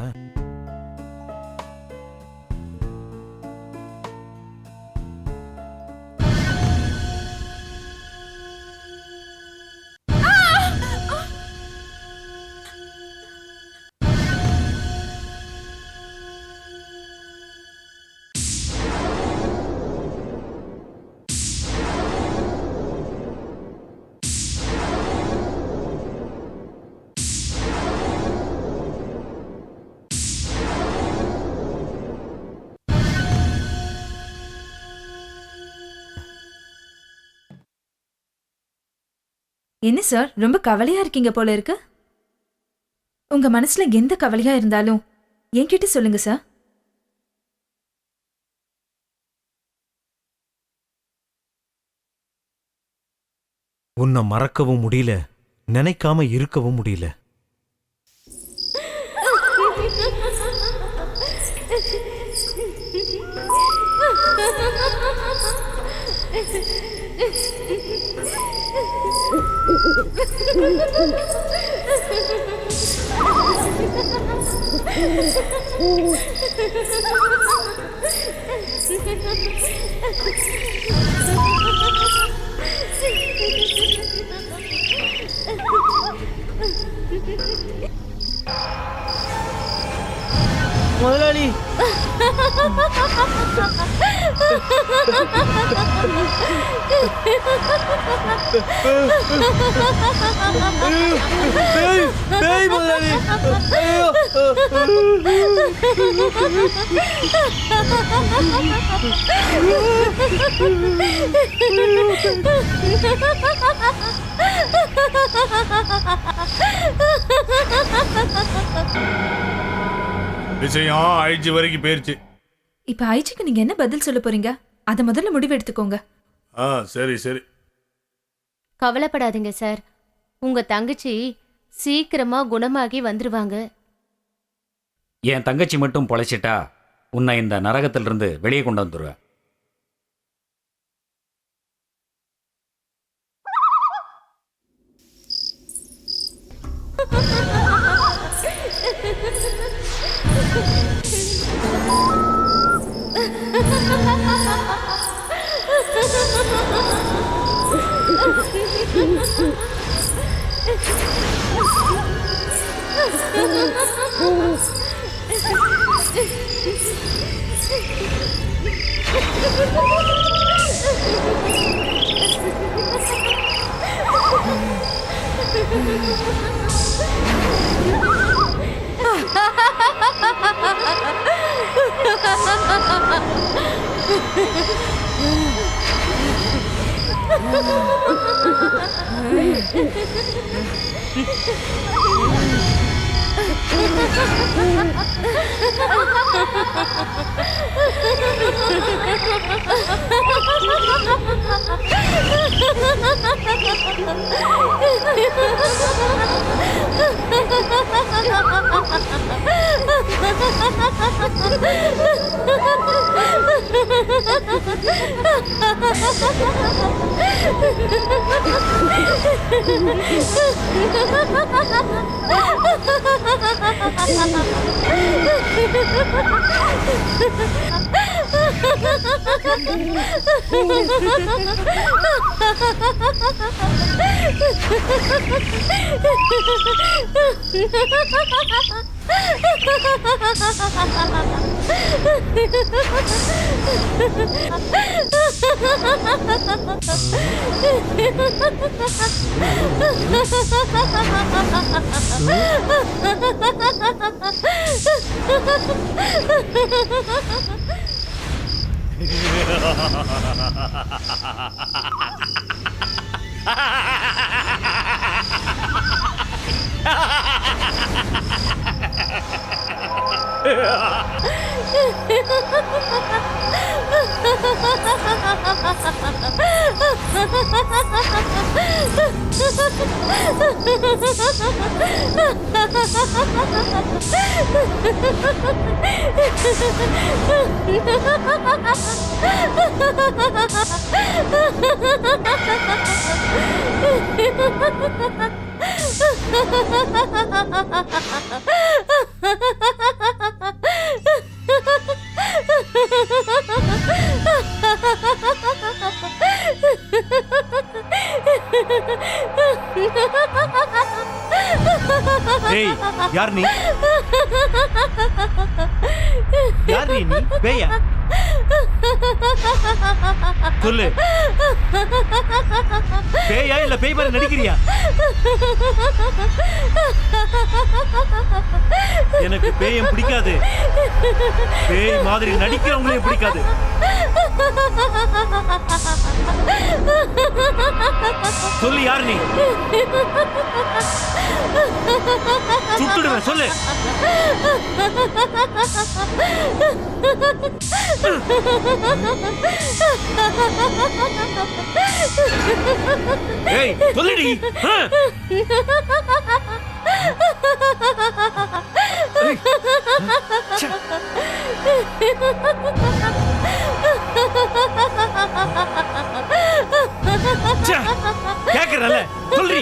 என்ன சார் ரொம்ப கவலையா இருக்கீங்க போல இருக்கு. உங்க மனசுல எந்த கவலையா இருந்தாலும் என்கிட்ட சொல்லுங்க சார். உன்னை மறக்கவும் முடியல, நினைக்காம இருக்கவும் முடியல. முதலாளி பேய் முதலாளி. ஐயோ விஷயம் ஐஜி வரைக்கும் போயிருச்சு. இப்ப ஐஜிக்கு நீங்க என்ன பதில் சொல்ல போறீங்க? அத முதல்ல முடிவு எடுத்துக்கோங்க. சரி சரி. கவலைப்படாதீங்க சார், உங்க தங்கச்சி சீக்கிரமா குணமாகி வந்துருவாங்க. என் தங்கச்சி மட்டும் பொழைச்சிட்டா உன்னை இந்த நரகத்திலிருந்து வெளியே கொண்டு வந்துடுவேன். Ha ha ha ha! ஏய், யார் நீ? யார் நீ? பேயா? சொல்லு. பேயா இல்ல பேய் மாதிரி நடிக்கிறியா? எனக்கு பேயம் பிடிக்காது. பேய் மாதிரி நடிக்கிறவங்களையும் பிடிக்காது. சொல்லு, யார் நீ? சுட்டுடுவேன், சொல்லு. ஏய், சொல்லுடி. கேக்குறல, சொல்றி.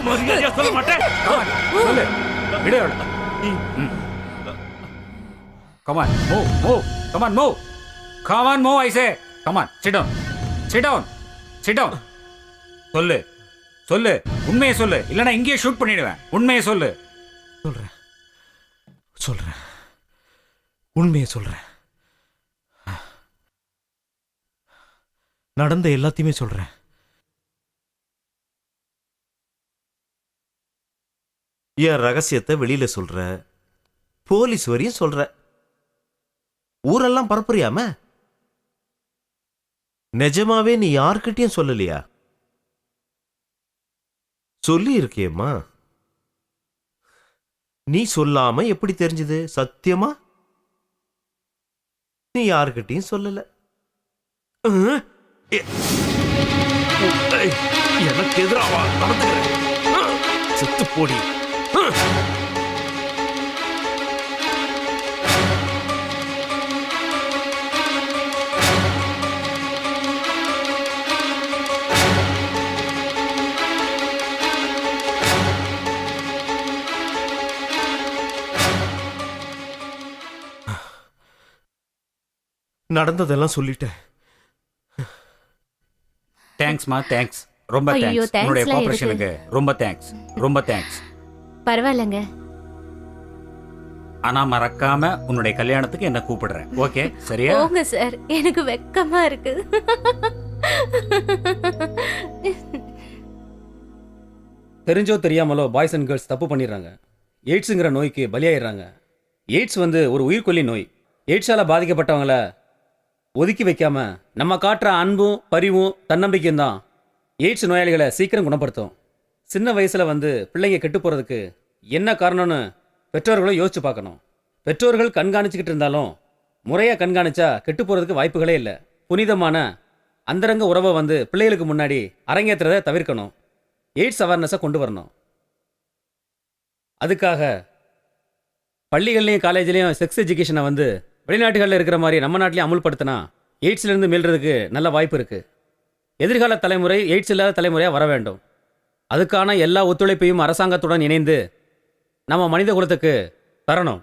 மரியாதையா சொல்ல மாட்டேன். சொல்லு, விடு அவளை. Come on, move, move. Come on, move. Come on, move, I say. Come on, sit down. Sit down. Sit down. சொல்லு, சொல்லு, உண்மையை சொல்லு, இல்லைன்னா இங்கேயே ஷூட் பண்ணிடுவேன். உண்மையை சொல்லு. சொல்றேன், சொல்றேன், உண்மையை சொல்றேன். நடந்த எல்லாத்தையுமே சொல்றேன். என் ரகசியத்தை வெளியில சொல்ற, போலீஸ் வரையும் சொல்ற, ஊரெல்லாம் பரப்புறியாம? நிஜமாவே நீ யார்கிட்டயும் சொல்லலையா? சொல்லி இருக்கியம்மா. நீ சொல்லாம எப்படி தெரிஞ்சது? சத்தியமா நீ யார்கிட்டயும் சொல்லல. எனக்கு எதிராவா நடந்துக்கிறேன்? செத்து போடி. நடந்ததெல்லாம் சொல்லிட்டேன். தேங்க்ஸ்மா, தேங்க்ஸ், ரொம்ப ஐயோ, தேங்க்ஸ். thanks உன்னுடைய எல்லாம் கோஆபரேஷனுக்கு ரொம்ப தேங்க்ஸ், ரொம்ப தேங்க்ஸ். பரவாயில்லங்க. ஆனா மறக்காம உன்னுடைய கல்யாணத்துக்கு என்ன கூப்பிடுறேன். ஓகே, சரியா? போங்க சார், எனக்கு வெக்கமா இருக்கு. தெரிஞ்சோ தெரியாமலோ பாய்ஸ் அண்ட் கேர்ள்ஸ் தப்பு பண்ணிடுறாங்க. எய்ட்ஸுங்கிற நோய்க்கு பலியாயிடுறாங்க. எய்ட்ஸ் வந்து ஒரு உயிர்கொல்லி நோய். எய்ட்ஸால பாதிக்கப்பட்டவங்கள ஒதுக்கி வைக்காம நம்ம காட்டுற அன்பும் பரிவும் தன்னம்பிக்கையும் தான் எய்ட்ஸ் நோயாளிகளை சீக்கிரம் குணப்படுத்தும். சின்ன வயசுல வந்து பிள்ளைங்க கெட்டு போறதுக்கு என்ன காரணம்னு பெற்றோர்களும் யோசிச்சு பார்க்கணும். பெற்றோர்கள் கண்காணிச்சுக்கிட்டு இருந்தாலும் முறையாக கண்காணிச்சா கெட்டு போறதுக்கு வாய்ப்புகளே இல்லை. புனிதமான அந்தரங்க உறவை வந்து பிள்ளைகளுக்கு முன்னாடி அரங்கேற்றுறதை தவிர்க்கணும். எய்ட்ஸ் அவேர்னஸை கொண்டு வரணும். அதுக்காக பள்ளிகள்லையும் காலேஜ்லேயும் செக்ஸ் எஜுகேஷனை வந்து வெளிநாட்டுகளில் இருக்கிற மாதிரி நம்ம நாட்டிலையும் அமுல்படுத்தினா எய்ட்ஸ்லேருந்து மீள்றதுக்கு நல்ல வாய்ப்பு இருக்குது. எதிர்கால தலைமுறை எய்ட்ஸ் இல்லாத தலைமுறையாக வர வேண்டும். அதுக்கான எல்லா ஒத்துழைப்பையும் அரசாங்கத்துடன் இணைந்து நம்ம மனித குலத்துக்கு தரணும்.